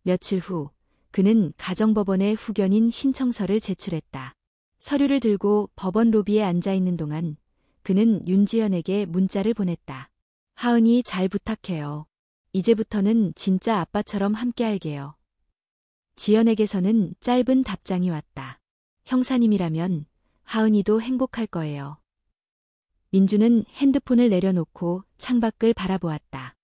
며칠 후, 그는 가정법원에 후견인 신청서를 제출했다. 서류를 들고 법원 로비에 앉아 있는 동안 그는 윤지연에게 문자를 보냈다. 하은이 잘 부탁해요. 이제부터는 진짜 아빠처럼 함께 할게요. 지연에게서는 짧은 답장이 왔다. 형사님이라면 하은이도 행복할 거예요. 민주는 핸드폰을 내려놓고 창밖을 바라보았다.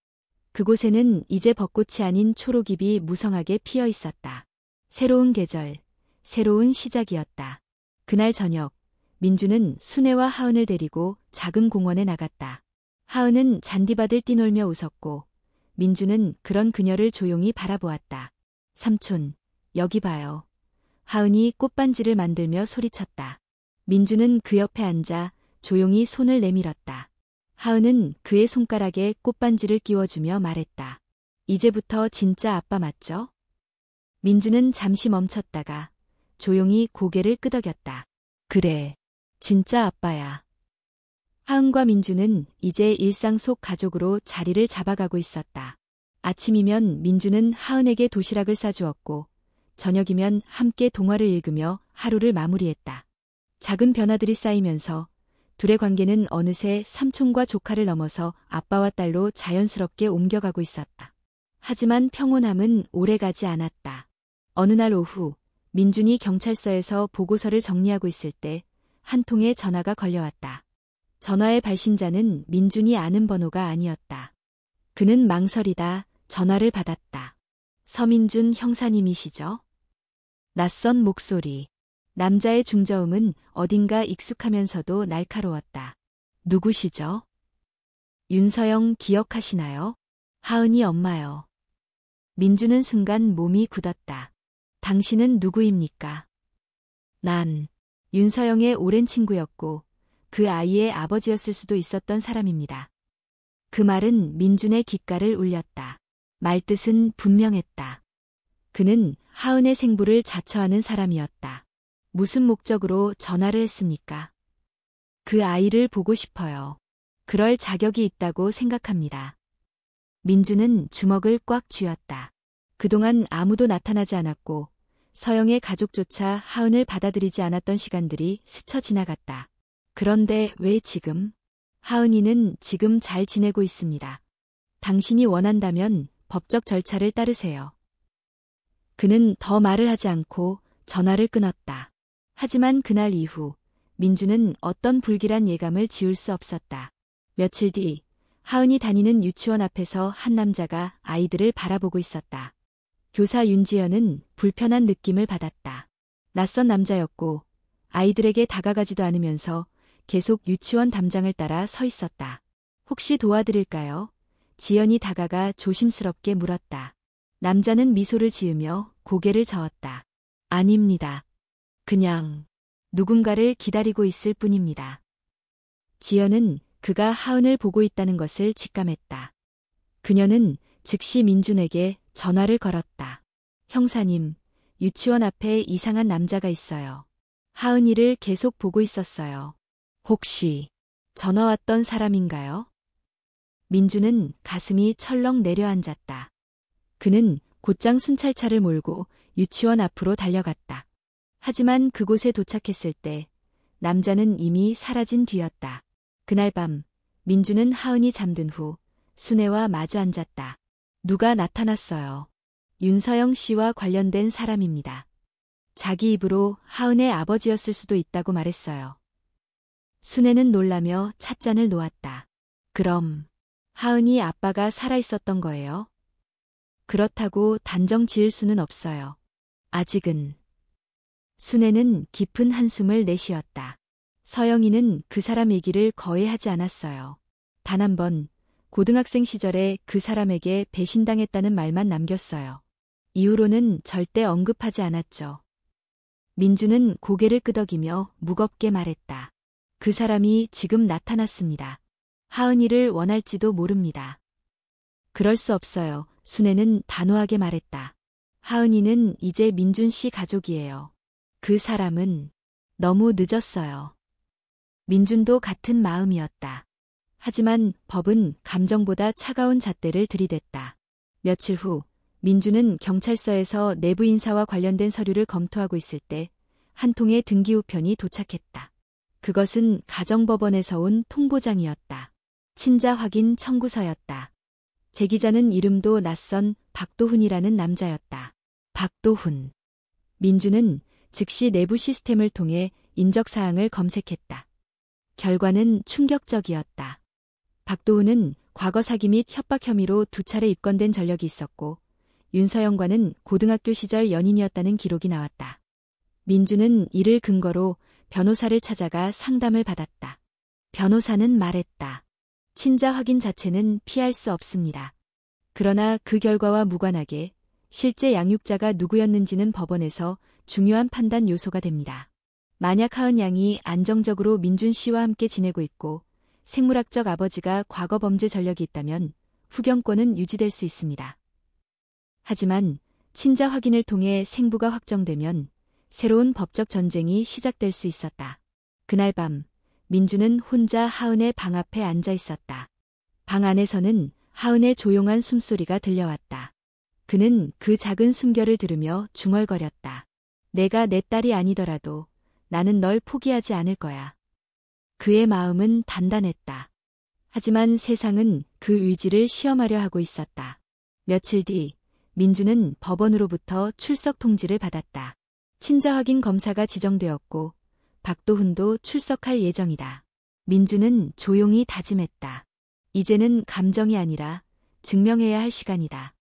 그곳에는 이제 벚꽃이 아닌 초록잎이 무성하게 피어 있었다. 새로운 계절, 새로운 시작이었다. 그날 저녁, 민주는 순애와 하은을 데리고 작은 공원에 나갔다. 하은은 잔디밭을 뛰놀며 웃었고 민주는 그런 그녀를 조용히 바라보았다. 삼촌, 여기 봐요. 하은이 꽃반지를 만들며 소리쳤다. 민주는 그 옆에 앉아 조용히 손을 내밀었다. 하은은 그의 손가락에 꽃반지를 끼워주며 말했다. 이제부터 진짜 아빠 맞죠? 민주는 잠시 멈췄다가 조용히 고개를 끄덕였다. 그래, 진짜 아빠야. 하은과 민주는 이제 일상 속 가족으로 자리를 잡아가고 있었다. 아침이면 민주는 하은에게 도시락을 싸주었고 저녁이면 함께 동화를 읽으며 하루를 마무리했다. 작은 변화들이 쌓이면서 둘의 관계는 어느새 삼촌과 조카를 넘어서 아빠와 딸로 자연스럽게 옮겨가고 있었다. 하지만 평온함은 오래가지 않았다. 어느 날 오후, 민준이 경찰서에서 보고서를 정리하고 있을 때 한 통의 전화가 걸려왔다. 전화의 발신자는 민준이 아는 번호가 아니었다. 그는 망설이다 전화를 받았다. 서민준 형사님이시죠? 낯선 목소리. 남자의 중저음은 어딘가 익숙하면서도 날카로웠다. 누구시죠? 윤서영 기억하시나요? 하은이 엄마요. 민주는 순간 몸이 굳었다. 당신은 누구입니까? 난 윤서영의 오랜 친구였고 그 아이의 아버지였을 수도 있었던 사람입니다. 그 말은 민준의 귓가를 울렸다. 말뜻은 분명했다. 그는 하은의 생부를 자처하는 사람이었다. 무슨 목적으로 전화를 했습니까? 그 아이를 보고 싶어요. 그럴 자격이 있다고 생각합니다. 민주는 주먹을 꽉 쥐었다. 그동안 아무도 나타나지 않았고 서영의 가족조차 하은을 받아들이지 않았던 시간들이 스쳐 지나갔다. 그런데 왜 지금? 하은이는 지금 잘 지내고 있습니다. 당신이 원한다면 법적 절차를 따르세요. 그는 더 말을 하지 않고 전화를 끊었다. 하지만 그날 이후 민주는 어떤 불길한 예감을 지울 수 없었다. 며칠 뒤 하은이 다니는 유치원 앞에서 한 남자가 아이들을 바라보고 있었다. 교사 윤지연은 불편한 느낌을 받았다. 낯선 남자였고 아이들에게 다가가지도 않으면서 계속 유치원 담장을 따라 서 있었다. 혹시 도와드릴까요? 지연이 다가가 조심스럽게 물었다. 남자는 미소를 지으며 고개를 저었다. 아닙니다. 그냥 누군가를 기다리고 있을 뿐입니다. 지연은 그가 하은을 보고 있다는 것을 직감했다. 그녀는 즉시 민준에게 전화를 걸었다. 형사님, 유치원 앞에 이상한 남자가 있어요. 하은이를 계속 보고 있었어요. 혹시 전화 왔던 사람인가요? 민주는 가슴이 철렁 내려앉았다. 그는 곧장 순찰차를 몰고 유치원 앞으로 달려갔다. 하지만 그곳에 도착했을 때 남자는 이미 사라진 뒤였다. 그날 밤 민주는 하은이 잠든 후 순애와 마주 앉았다. 누가 나타났어요. 윤서영 씨와 관련된 사람입니다. 자기 입으로 하은의 아버지였을 수도 있다고 말했어요. 순애는 놀라며 찻잔을 놓았다. 그럼 하은이 아빠가 살아있었던 거예요? 그렇다고 단정 지을 수는 없어요. 아직은. 순애는 깊은 한숨을 내쉬었다. 서영이는 그 사람 얘기를 거의 하지 않았어요. 단 한 번 고등학생 시절에 그 사람에게 배신당했다는 말만 남겼어요. 이후로는 절대 언급하지 않았죠. 민주는 고개를 끄덕이며 무겁게 말했다. 그 사람이 지금 나타났습니다. 하은이를 원할지도 모릅니다. 그럴 수 없어요. 순애는 단호하게 말했다. 하은이는 이제 민준 씨 가족이에요. 그 사람은 너무 늦었어요. 민준도 같은 마음이었다. 하지만 법은 감정보다 차가운 잣대를 들이댔다. 며칠 후 민주는 경찰서에서 내부 인사와 관련된 서류를 검토하고 있을 때 한 통의 등기 우편이 도착했다. 그것은 가정법원에서 온 통보장이었다. 친자 확인 청구서였다. 제기자는 이름도 낯선 박도훈이라는 남자였다. 박도훈. 민주는 즉시 내부 시스템을 통해 인적사항을 검색했다. 결과는 충격적이었다. 박도훈은 과거 사기 및 협박 혐의로 2차례 입건된 전력이 있었고 윤서영과는 고등학교 시절 연인이었다는 기록이 나왔다. 민주는 이를 근거로 변호사를 찾아가 상담을 받았다. 변호사는 말했다. 친자 확인 자체는 피할 수 없습니다. 그러나 그 결과와 무관하게 실제 양육자가 누구였는지는 법원에서 중요한 판단 요소가 됩니다. 만약 하은 양이 안정적으로 민준 씨와 함께 지내고 있고 생물학적 아버지가 과거 범죄 전력이 있다면 후경권은 유지될 수 있습니다. 하지만 친자 확인을 통해 생부가 확정되면 새로운 법적 전쟁이 시작될 수 있었다. 그날 밤 민주는 혼자 하은의 방 앞에 앉아 있었다. 방 안에서는 하은의 조용한 숨소리가 들려왔다. 그는 그 작은 숨결을 들으며 중얼거렸다. 내가 내 딸이 아니더라도 나는 널 포기하지 않을 거야. 그의 마음은 단단했다. 하지만 세상은 그 의지를 시험하려 하고 있었다. 며칠 뒤 민주는 법원으로부터 출석 통지를 받았다. 친자 확인 검사가 지정되었고 박도훈도 출석할 예정이다. 민주는 조용히 다짐했다. 이제는 감정이 아니라 증명해야 할 시간이다.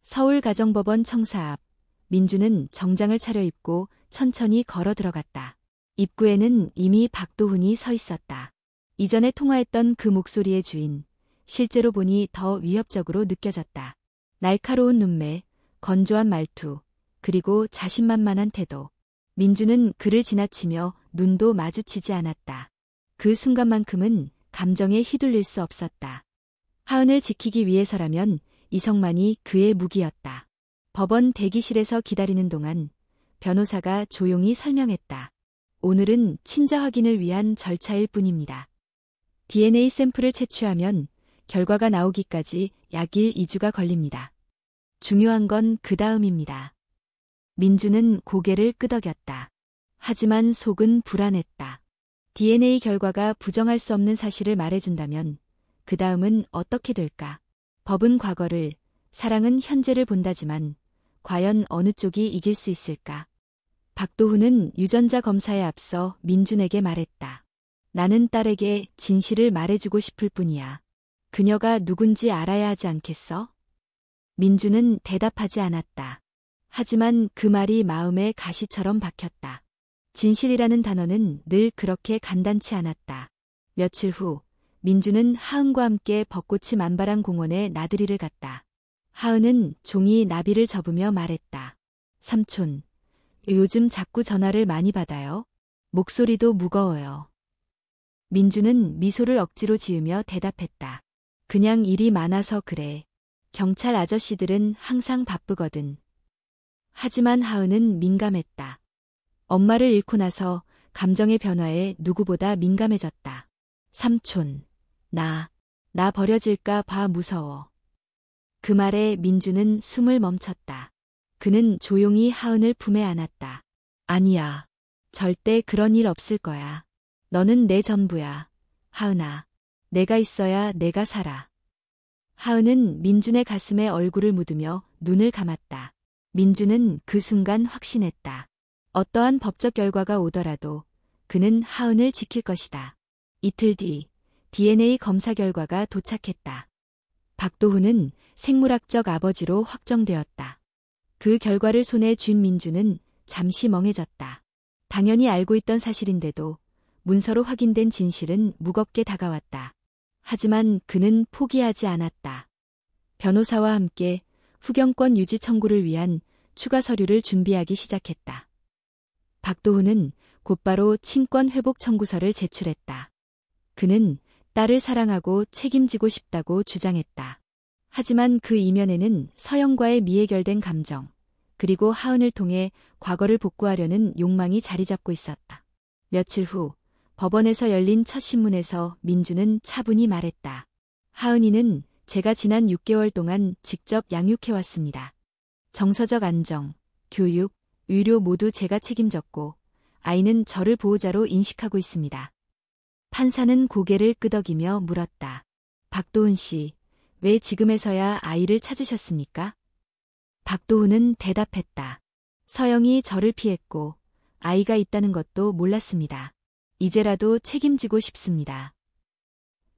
서울가정법원 청사 앞 민주는 정장을 차려입고 천천히 걸어 들어갔다. 입구에는 이미 박도훈이 서 있었다. 이전에 통화했던 그 목소리의 주인, 실제로 보니 더 위협적으로 느껴졌다. 날카로운 눈매, 건조한 말투, 그리고 자신만만한 태도. 민주는 그를 지나치며 눈도 마주치지 않았다. 그 순간만큼은 감정에 휘둘릴 수 없었다. 하은을 지키기 위해서라면 이성만이 그의 무기였다. 법원 대기실에서 기다리는 동안 변호사가 조용히 설명했다. 오늘은 친자 확인을 위한 절차일 뿐입니다. DNA 샘플을 채취하면 결과가 나오기까지 약 1, 2주가 걸립니다. 중요한 건 그 다음입니다. 민주는 고개를 끄덕였다. 하지만 속은 불안했다. DNA 결과가 부정할 수 없는 사실을 말해준다면 그 다음은 어떻게 될까? 법은 과거를, 사랑은 현재를 본다지만 과연 어느 쪽이 이길 수 있을까? 박도훈은 유전자 검사에 앞서 민준에게 말했다. 나는 딸에게 진실을 말해주고 싶을 뿐이야. 그녀가 누군지 알아야 하지 않겠어? 민준은 대답하지 않았다. 하지만 그 말이 마음에 가시처럼 박혔다. 진실이라는 단어는 늘 그렇게 간단치 않았다. 며칠 후 민주는 하은과 함께 벚꽃이 만발한 공원에 나들이를 갔다. 하은은 종이 나비를 접으며 말했다. 삼촌, 요즘 자꾸 전화를 많이 받아요. 목소리도 무거워요. 민주는 미소를 억지로 지으며 대답했다. 그냥 일이 많아서 그래. 경찰 아저씨들은 항상 바쁘거든. 하지만 하은은 민감했다. 엄마를 잃고 나서 감정의 변화에 누구보다 민감해졌다. 삼촌, 나 버려질까 봐 무서워. 그 말에 민주는 숨을 멈췄다. 그는 조용히 하은을 품에 안았다. 아니야. 절대 그런 일 없을 거야. 너는 내 전부야. 하은아. 내가 있어야 내가 살아. 하은은 민준의 가슴에 얼굴을 묻으며 눈을 감았다. 민주는 그 순간 확신했다. 어떠한 법적 결과가 오더라도 그는 하은을 지킬 것이다. 이틀 뒤 DNA 검사 결과가 도착했다. 박도훈은 생물학적 아버지로 확정되었다. 그 결과를 손에 쥔 민주는 잠시 멍해졌다. 당연히 알고 있던 사실인데도 문서로 확인된 진실은 무겁게 다가왔다. 하지만 그는 포기하지 않았다. 변호사와 함께 후경권 유지 청구를 위한 추가 서류를 준비하기 시작했다. 박도훈은 곧바로 친권 회복 청구서를 제출했다. 그는 딸을 사랑하고 책임지고 싶다고 주장했다. 하지만 그 이면에는 서영과의 미해결된 감정, 그리고 하은을 통해 과거를 복구하려는 욕망이 자리 잡고 있었다. 며칠 후 법원에서 열린 첫 신문에서 민주는 차분히 말했다. 하은이는 제가 지난 6개월 동안 직접 양육해왔습니다. 정서적 안정, 교육, 의료 모두 제가 책임졌고 아이는 저를 보호자로 인식하고 있습니다. 판사는 고개를 끄덕이며 물었다. 박도훈 씨, 왜 지금에서야 아이를 찾으셨습니까? 박도훈은 대답했다. 서영이 저를 피했고 아이가 있다는 것도 몰랐습니다. 이제라도 책임지고 싶습니다.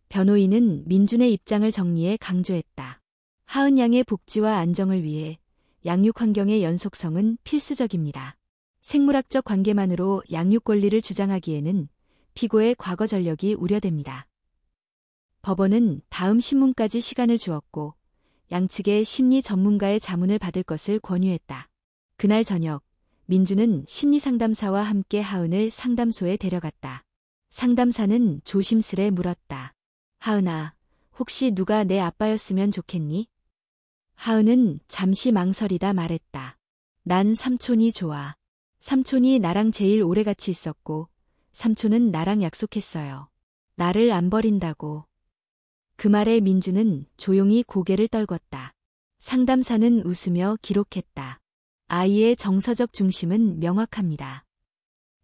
변호인은 민준의 입장을 정리해 강조했다. 하은 양의 복지와 안정을 위해 양육 환경의 연속성은 필수적입니다. 생물학적 관계만으로 양육 권리를 주장하기에는 피고의 과거 전력이 우려됩니다. 법원은 다음 신문까지 시간을 주었고 양측의 심리 전문가의 자문을 받을 것을 권유했다. 그날 저녁 민주는 심리상담사와 함께 하은을 상담소에 데려갔다. 상담사는 조심스레 물었다. 하은아, 혹시 누가 내 아빠였으면 좋겠니? 하은은 잠시 망설이다 말했다. 난 삼촌이 좋아. 삼촌이 나랑 제일 오래 같이 있었고 삼촌은 나랑 약속했어요. 나를 안 버린다고. 그 말에 민주는 조용히 고개를 떨궜다. 상담사는 웃으며 기록했다. 아이의 정서적 중심은 명확합니다.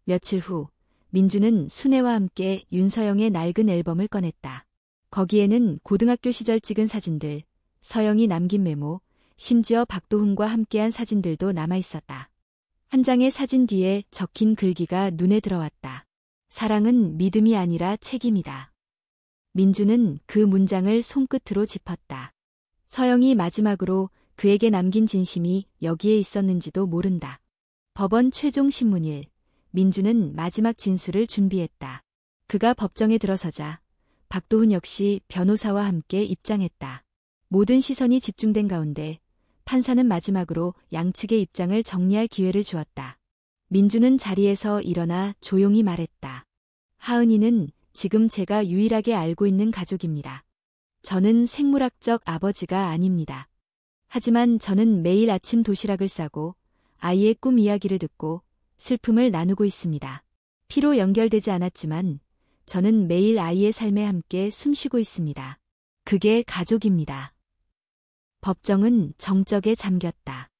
며칠 후 민주는 순애와 함께 윤서영의 낡은 앨범을 꺼냈다. 거기에는 고등학교 시절 찍은 사진들, 서영이 남긴 메모, 심지어 박도훈과 함께한 사진들도 남아있었다. 한 장의 사진 뒤에 적힌 글귀가 눈에 들어왔다. 사랑은 믿음이 아니라 책임이다. 민주는 그 문장을 손끝으로 짚었다. 서영이 마지막으로 그에게 남긴 진심이 여기에 있었는지도 모른다. 법원 최종 신문일, 민주는 마지막 진술을 준비했다. 그가 법정에 들어서자 박도훈 역시 변호사와 함께 입장했다. 모든 시선이 집중된 가운데 판사는 마지막으로 양측의 입장을 정리할 기회를 주었다. 민주는 자리에서 일어나 조용히 말했다. 하은이는 지금 제가 유일하게 알고 있는 가족입니다. 저는 생물학적 아버지가 아닙니다. 하지만 저는 매일 아침 도시락을 싸고 아이의 꿈 이야기를 듣고 슬픔을 나누고 있습니다. 피로 연결되지 않았지만 저는 매일 아이의 삶에 함께 숨쉬고 있습니다. 그게 가족입니다. 법정은 정적에 잠겼다.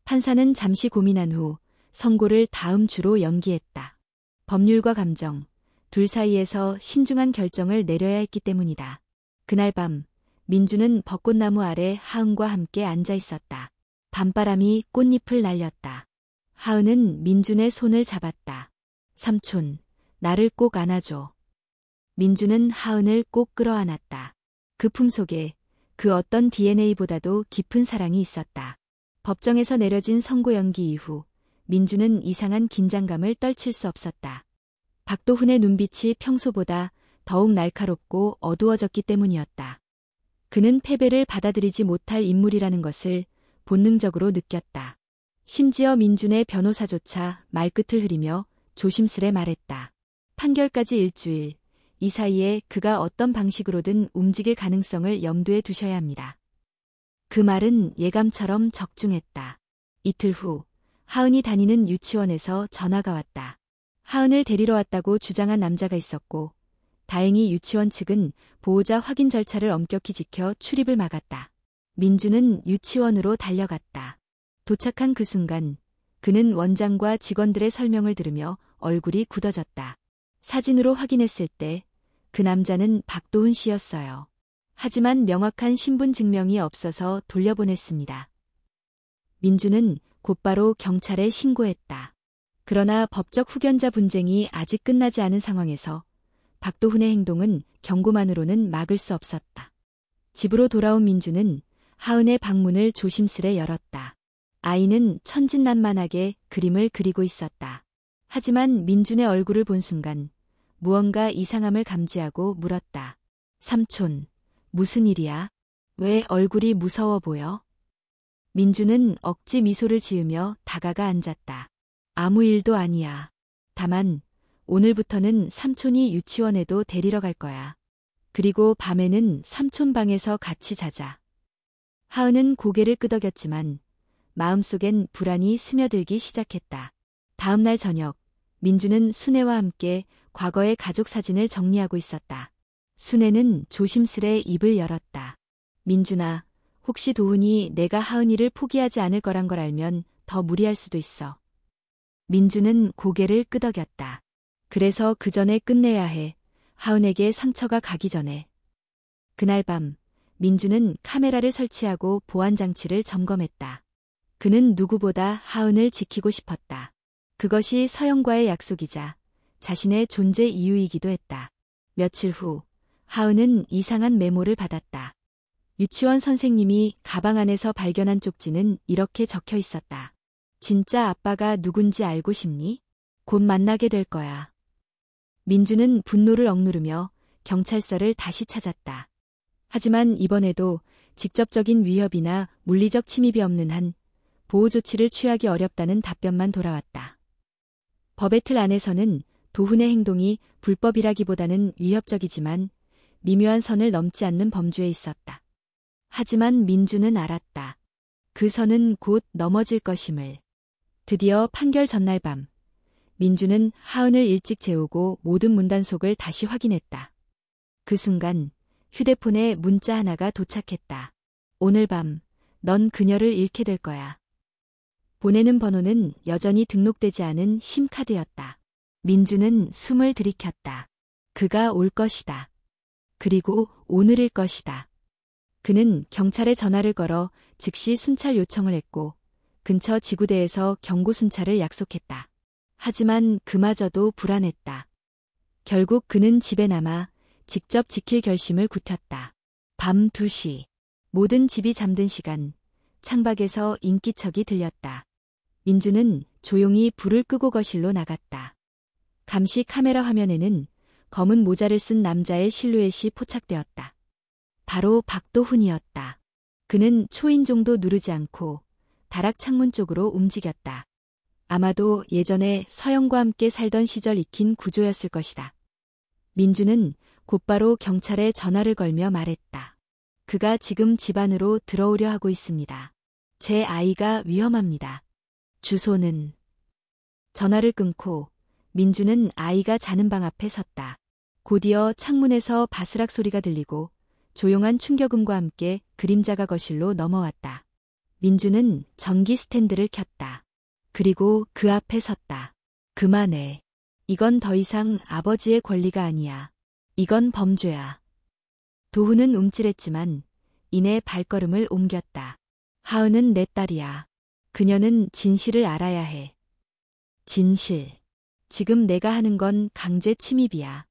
판사는 잠시 고민한 후 선고를 다음 주로 연기했다. 법률과 감정, 둘 사이에서 신중한 결정을 내려야 했기 때문이다. 그날 밤 민주는 벚꽃나무 아래 하은과 함께 앉아 있었다. 밤바람이 꽃잎을 날렸다. 하은은 민준의 손을 잡았다. 삼촌, 나를 꼭 안아줘. 민준은 하은을 꼭 끌어안았다. 그 품속에 그 어떤 DNA보다도 깊은 사랑이 있었다. 법정에서 내려진 선고 연기 이후 민주는 이상한 긴장감을 떨칠 수 없었다. 박도훈의 눈빛이 평소보다 더욱 날카롭고 어두워졌기 때문이었다. 그는 패배를 받아들이지 못할 인물이라는 것을 본능적으로 느꼈다. 심지어 민준의 변호사조차 말끝을 흐리며 조심스레 말했다. 판결까지 일주일, 이 사이에 그가 어떤 방식으로든 움직일 가능성을 염두에 두셔야 합니다. 그 말은 예감처럼 적중했다. 이틀 후 하은이 다니는 유치원에서 전화가 왔다. 하은을 데리러 왔다고 주장한 남자가 있었고 다행히 유치원 측은 보호자 확인 절차를 엄격히 지켜 출입을 막았다. 민주는 유치원으로 달려갔다. 도착한 그 순간 그는 원장과 직원들의 설명을 들으며 얼굴이 굳어졌다. 사진으로 확인했을 때 그 남자는 박도훈 씨였어요. 하지만 명확한 신분 증명이 없어서 돌려보냈습니다. 민주는 곧바로 경찰에 신고했다. 그러나 법적 후견자 분쟁이 아직 끝나지 않은 상황에서 박도훈의 행동은 경고만으로는 막을 수 없었다. 집으로 돌아온 민주는 하은의 방문을 조심스레 열었다. 아이는 천진난만하게 그림을 그리고 있었다. 하지만 민준의 얼굴을 본 순간 무언가 이상함을 감지하고 물었다. 삼촌, 무슨 일이야? 왜 얼굴이 무서워 보여? 민준은 억지 미소를 지으며 다가가 앉았다. 아무 일도 아니야. 다만 오늘부터는 삼촌이 유치원에도 데리러 갈 거야. 그리고 밤에는 삼촌 방에서 같이 자자. 하은은 고개를 끄덕였지만 마음속엔 불안이 스며들기 시작했다. 다음 날 저녁, 민주는 순애와 함께 과거의 가족 사진을 정리하고 있었다. 순애는 조심스레 입을 열었다. 민준아, 혹시 도훈이 내가 하은이를 포기하지 않을 거란 걸 알면 더 무리할 수도 있어. 민주는 고개를 끄덕였다. 그래서 그 전에 끝내야 해. 하은에게 상처가 가기 전에. 그날 밤 민주는 카메라를 설치하고 보안 장치를 점검했다. 그는 누구보다 하은을 지키고 싶었다. 그것이 서영과의 약속이자 자신의 존재 이유이기도 했다. 며칠 후 하은은 이상한 메모를 받았다. 유치원 선생님이 가방 안에서 발견한 쪽지는 이렇게 적혀 있었다. 진짜 아빠가 누군지 알고 싶니? 곧 만나게 될 거야. 민주는 분노를 억누르며 경찰서를 다시 찾았다. 하지만 이번에도 직접적인 위협이나 물리적 침입이 없는 한 보호 조치를 취하기 어렵다는 답변만 돌아왔다. 법의 틀 안에서는 도훈의 행동이 불법이라기보다는 위협적이지만 미묘한 선을 넘지 않는 범주에 있었다. 하지만 민주는 알았다. 그 선은 곧 넘어질 것임을. 드디어 판결 전날 밤, 민주는 하은을 일찍 재우고 모든 문단속을 다시 확인했다. 그 순간 휴대폰에 문자 하나가 도착했다. 오늘 밤, 넌 그녀를 잃게 될 거야. 보내는 번호는 여전히 등록되지 않은 심카드였다. 민주는 숨을 들이켰다. 그가 올 것이다. 그리고 오늘일 것이다. 그는 경찰에 전화를 걸어 즉시 순찰 요청을 했고 근처 지구대에서 경고 순찰을 약속했다. 하지만 그마저도 불안했다. 결국 그는 집에 남아 직접 지킬 결심을 굳혔다. 밤 2시. 모든 집이 잠든 시간, 창밖에서 인기척이 들렸다. 민주는 조용히 불을 끄고 거실로 나갔다. 감시 카메라 화면에는 검은 모자를 쓴 남자의 실루엣이 포착되었다. 바로 박도훈이었다. 그는 초인종도 누르지 않고 다락 창문 쪽으로 움직였다. 아마도 예전에 서영과 함께 살던 시절 익힌 구조였을 것이다. 민주는 곧바로 경찰에 전화를 걸며 말했다. 그가 지금 집 안으로 들어오려 하고 있습니다. 제 아이가 위험합니다. 주소는... 전화를 끊고 민주는 아이가 자는 방 앞에 섰다. 곧이어 창문에서 바스락 소리가 들리고 조용한 충격음과 함께 그림자가 거실로 넘어왔다. 민주는 전기 스탠드를 켰다. 그리고 그 앞에 섰다. 그만해. 이건 더 이상 아버지의 권리가 아니야. 이건 범죄야. 도훈은 움찔했지만 이내 발걸음을 옮겼다. 하은은 내 딸이야. 그녀는 진실을 알아야 해. 진실. 지금 내가 하는 건 강제 침입이야.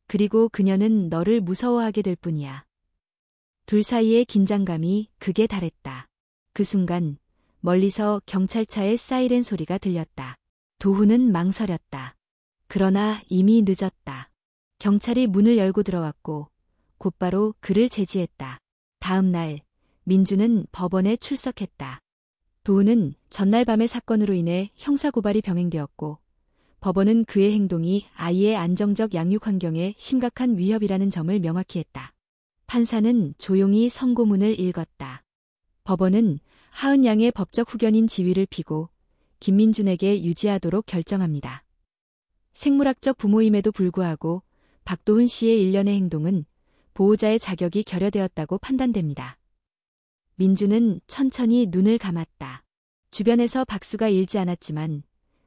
그리고 그녀는 너를 무서워하게 될 뿐이야. 둘 사이의 긴장감이 극에 달했다. 그 순간 멀리서 경찰차의 사이렌 소리가 들렸다. 도훈은 망설였다. 그러나 이미 늦었다. 경찰이 문을 열고 들어왔고 곧바로 그를 제지했다. 다음 날 민주는 법원에 출석했다. 도훈은 전날 밤의 사건으로 인해 형사고발이 병행되었고 법원은 그의 행동이 아이의 안정적 양육 환경에 심각한 위협이라는 점을 명확히 했다. 판사는 조용히 선고문을 읽었다. 법원은 하은 양의 법적 후견인 지위를 피고 김민준에게 유지하도록 결정합니다. 생물학적 부모임에도 불구하고 박도훈 씨의 일련의 행동은 보호자의 자격이 결여되었다고 판단됩니다. 민주는 천천히 눈을 감았다. 주변에서 박수가 일지 않았지만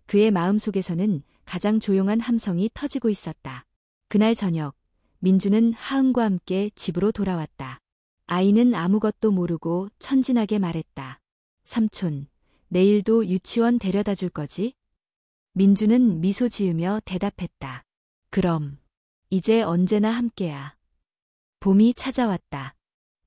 그의 마음속에서는 가장 조용한 함성이 터지고 있었다. 그날 저녁, 민주는 하은과 함께 집으로 돌아왔다. 아이는 아무것도 모르고 천진하게 말했다. 삼촌, 내일도 유치원 데려다 줄 거지? 민주는 미소 지으며 대답했다. 그럼, 이제 언제나 함께야. 봄이 찾아왔다.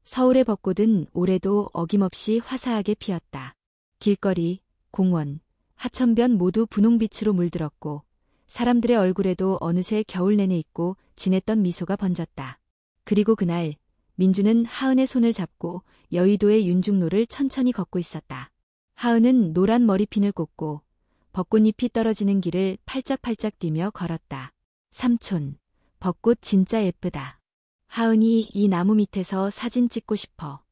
서울의 벚꽃은 올해도 어김없이 화사하게 피었다. 길거리, 공원, 하천변 모두 분홍빛으로 물들었고 사람들의 얼굴에도 어느새 겨울 내내 있고 진했던 미소가 번졌다. 그리고 그날 민주는 하은의 손을 잡고 여의도의 윤중로를 천천히 걷고 있었다. 하은은 노란 머리핀을 꽂고 벚꽃잎이 떨어지는 길을 팔짝팔짝 뛰며 걸었다. 삼촌, 벚꽃 진짜 예쁘다. 하은이 이 나무 밑에서 사진 찍고 싶어.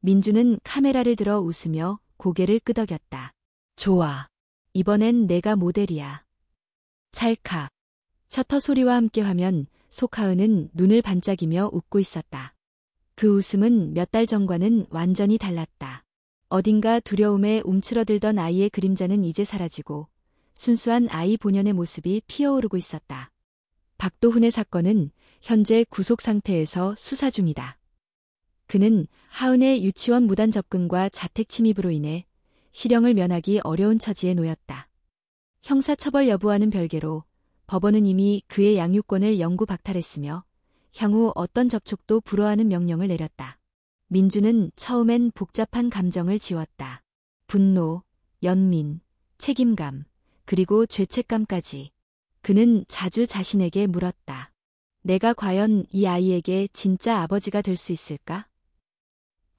민주는 카메라를 들어 웃으며 고개를 끄덕였다. 좋아. 이번엔 내가 모델이야. 찰칵. 셔터 소리와 함께 화면 속 하은은 눈을 반짝이며 웃고 있었다. 그 웃음은 몇 달 전과는 완전히 달랐다. 어딘가 두려움에 움츠러들던 아이의 그림자는 이제 사라지고 순수한 아이 본연의 모습이 피어오르고 있었다. 박도훈의 사건은 현재 구속 상태에서 수사 중이다. 그는 하은의 유치원 무단 접근과 자택 침입으로 인해 실형을 면하기 어려운 처지에 놓였다. 형사처벌 여부와는 별개로 법원은 이미 그의 양육권을 영구 박탈했으며 향후 어떤 접촉도 불허하는 명령을 내렸다. 민주는 처음엔 복잡한 감정을 지웠다. 분노, 연민, 책임감, 그리고 죄책감까지. 그는 자주 자신에게 물었다. 내가 과연 이 아이에게 진짜 아버지가 될 수 있을까?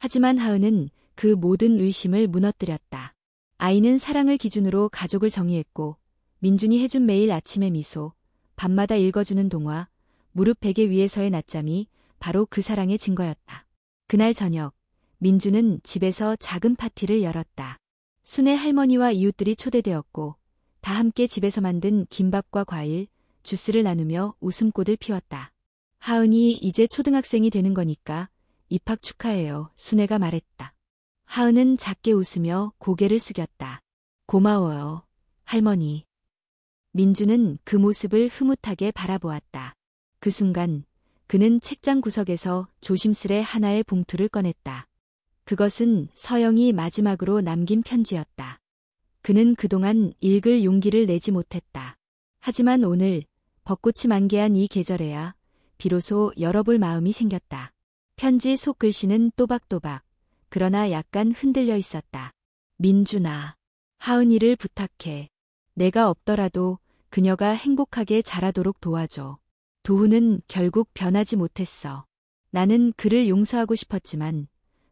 하지만 하은은 그 모든 의심을 무너뜨렸다. 아이는 사랑을 기준으로 가족을 정의했고 민준이 해준 매일 아침의 미소, 밤마다 읽어주는 동화, 무릎 베개 위에서의 낮잠이 바로 그 사랑의 증거였다. 그날 저녁, 민주는 집에서 작은 파티를 열었다. 순애 할머니와 이웃들이 초대되었고 다 함께 집에서 만든 김밥과 과일, 주스를 나누며 웃음꽃을 피웠다. 하은이 이제 초등학생이 되는 거니까 입학 축하해요, 순애가 말했다. 하은은 작게 웃으며 고개를 숙였다. 고마워요, 할머니. 민주는 그 모습을 흐뭇하게 바라보았다. 그 순간 그는 책장 구석에서 조심스레 하나의 봉투를 꺼냈다. 그것은 서영이 마지막으로 남긴 편지였다. 그는 그동안 읽을 용기를 내지 못했다. 하지만 오늘 벚꽃이 만개한 이 계절에야 비로소 열어볼 마음이 생겼다. 편지 속 글씨는 또박또박, 그러나 약간 흔들려 있었다. 민준아, 하은이를 부탁해. 내가 없더라도 그녀가 행복하게 자라도록 도와줘. 도훈은 결국 변하지 못했어. 나는 그를 용서하고 싶었지만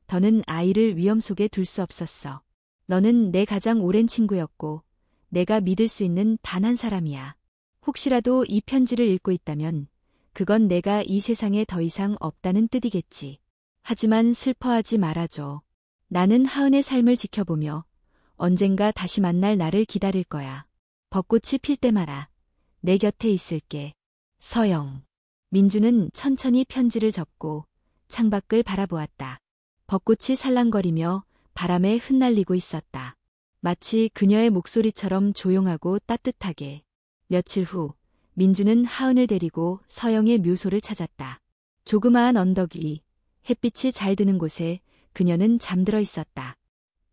더는 아이를 위험 속에 둘 수 없었어. 너는 내 가장 오랜 친구였고 내가 믿을 수 있는 단 한 사람이야. 혹시라도 이 편지를 읽고 있다면 그건 내가 이 세상에 더 이상 없다는 뜻이겠지. 하지만 슬퍼하지 말아줘. 나는 하은의 삶을 지켜보며 언젠가 다시 만날 나를 기다릴 거야. 벚꽃이 필 때마다 내 곁에 있을게. 서영. 민주는 천천히 편지를 접고 창밖을 바라보았다. 벚꽃이 살랑거리며 바람에 흩날리고 있었다. 마치 그녀의 목소리처럼 조용하고 따뜻하게. 며칠 후 민주는 하은을 데리고 서영의 묘소를 찾았다. 조그마한 언덕 위, 햇빛이 잘 드는 곳에 그녀는 잠들어 있었다.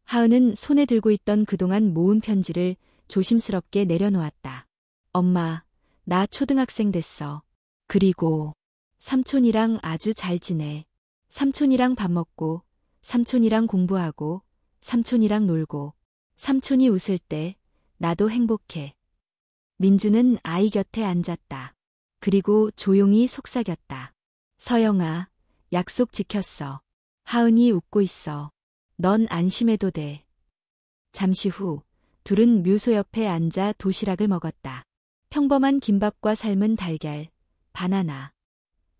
하은은 손에 들고 있던 그동안 모은 편지를 조심스럽게 내려놓았다. 엄마, 나 초등학생 됐어. 그리고 삼촌이랑 아주 잘 지내. 삼촌이랑 밥 먹고, 삼촌이랑 공부하고, 삼촌이랑 놀고, 삼촌이 웃을 때 나도 행복해. 민주는 아이 곁에 앉았다. 그리고 조용히 속삭였다. 서영아, 약속 지켰어. 하은이 웃고 있어. 넌 안심해도 돼. 잠시 후 둘은 묘소 옆에 앉아 도시락을 먹었다. 평범한 김밥과 삶은 달걀, 바나나.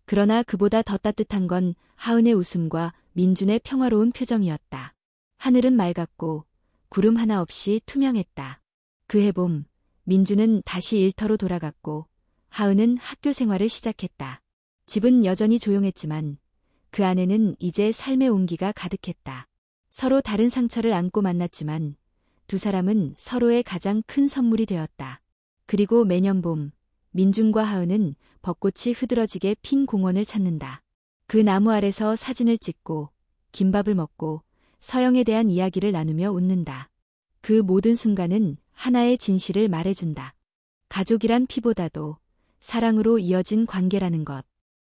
그러나 그보다 더 따뜻한 건 하은의 웃음과 민준의 평화로운 표정이었다. 하늘은 맑았고 구름 하나 없이 투명했다. 그해 봄, 민준은 다시 일터로 돌아갔고 하은은 학교 생활을 시작했다. 집은 여전히 조용했지만 그 안에는 이제 삶의 온기가 가득했다. 서로 다른 상처를 안고 만났지만 두 사람은 서로의 가장 큰 선물이 되었다. 그리고 매년 봄, 민준과 하은은 벚꽃이 흐드러지게 핀 공원을 찾는다. 그 나무 아래서 사진을 찍고 김밥을 먹고 서영에 대한 이야기를 나누며 웃는다. 그 모든 순간은 하나의 진실을 말해준다. 가족이란 피보다도 사랑으로 이어진 관계라는 것.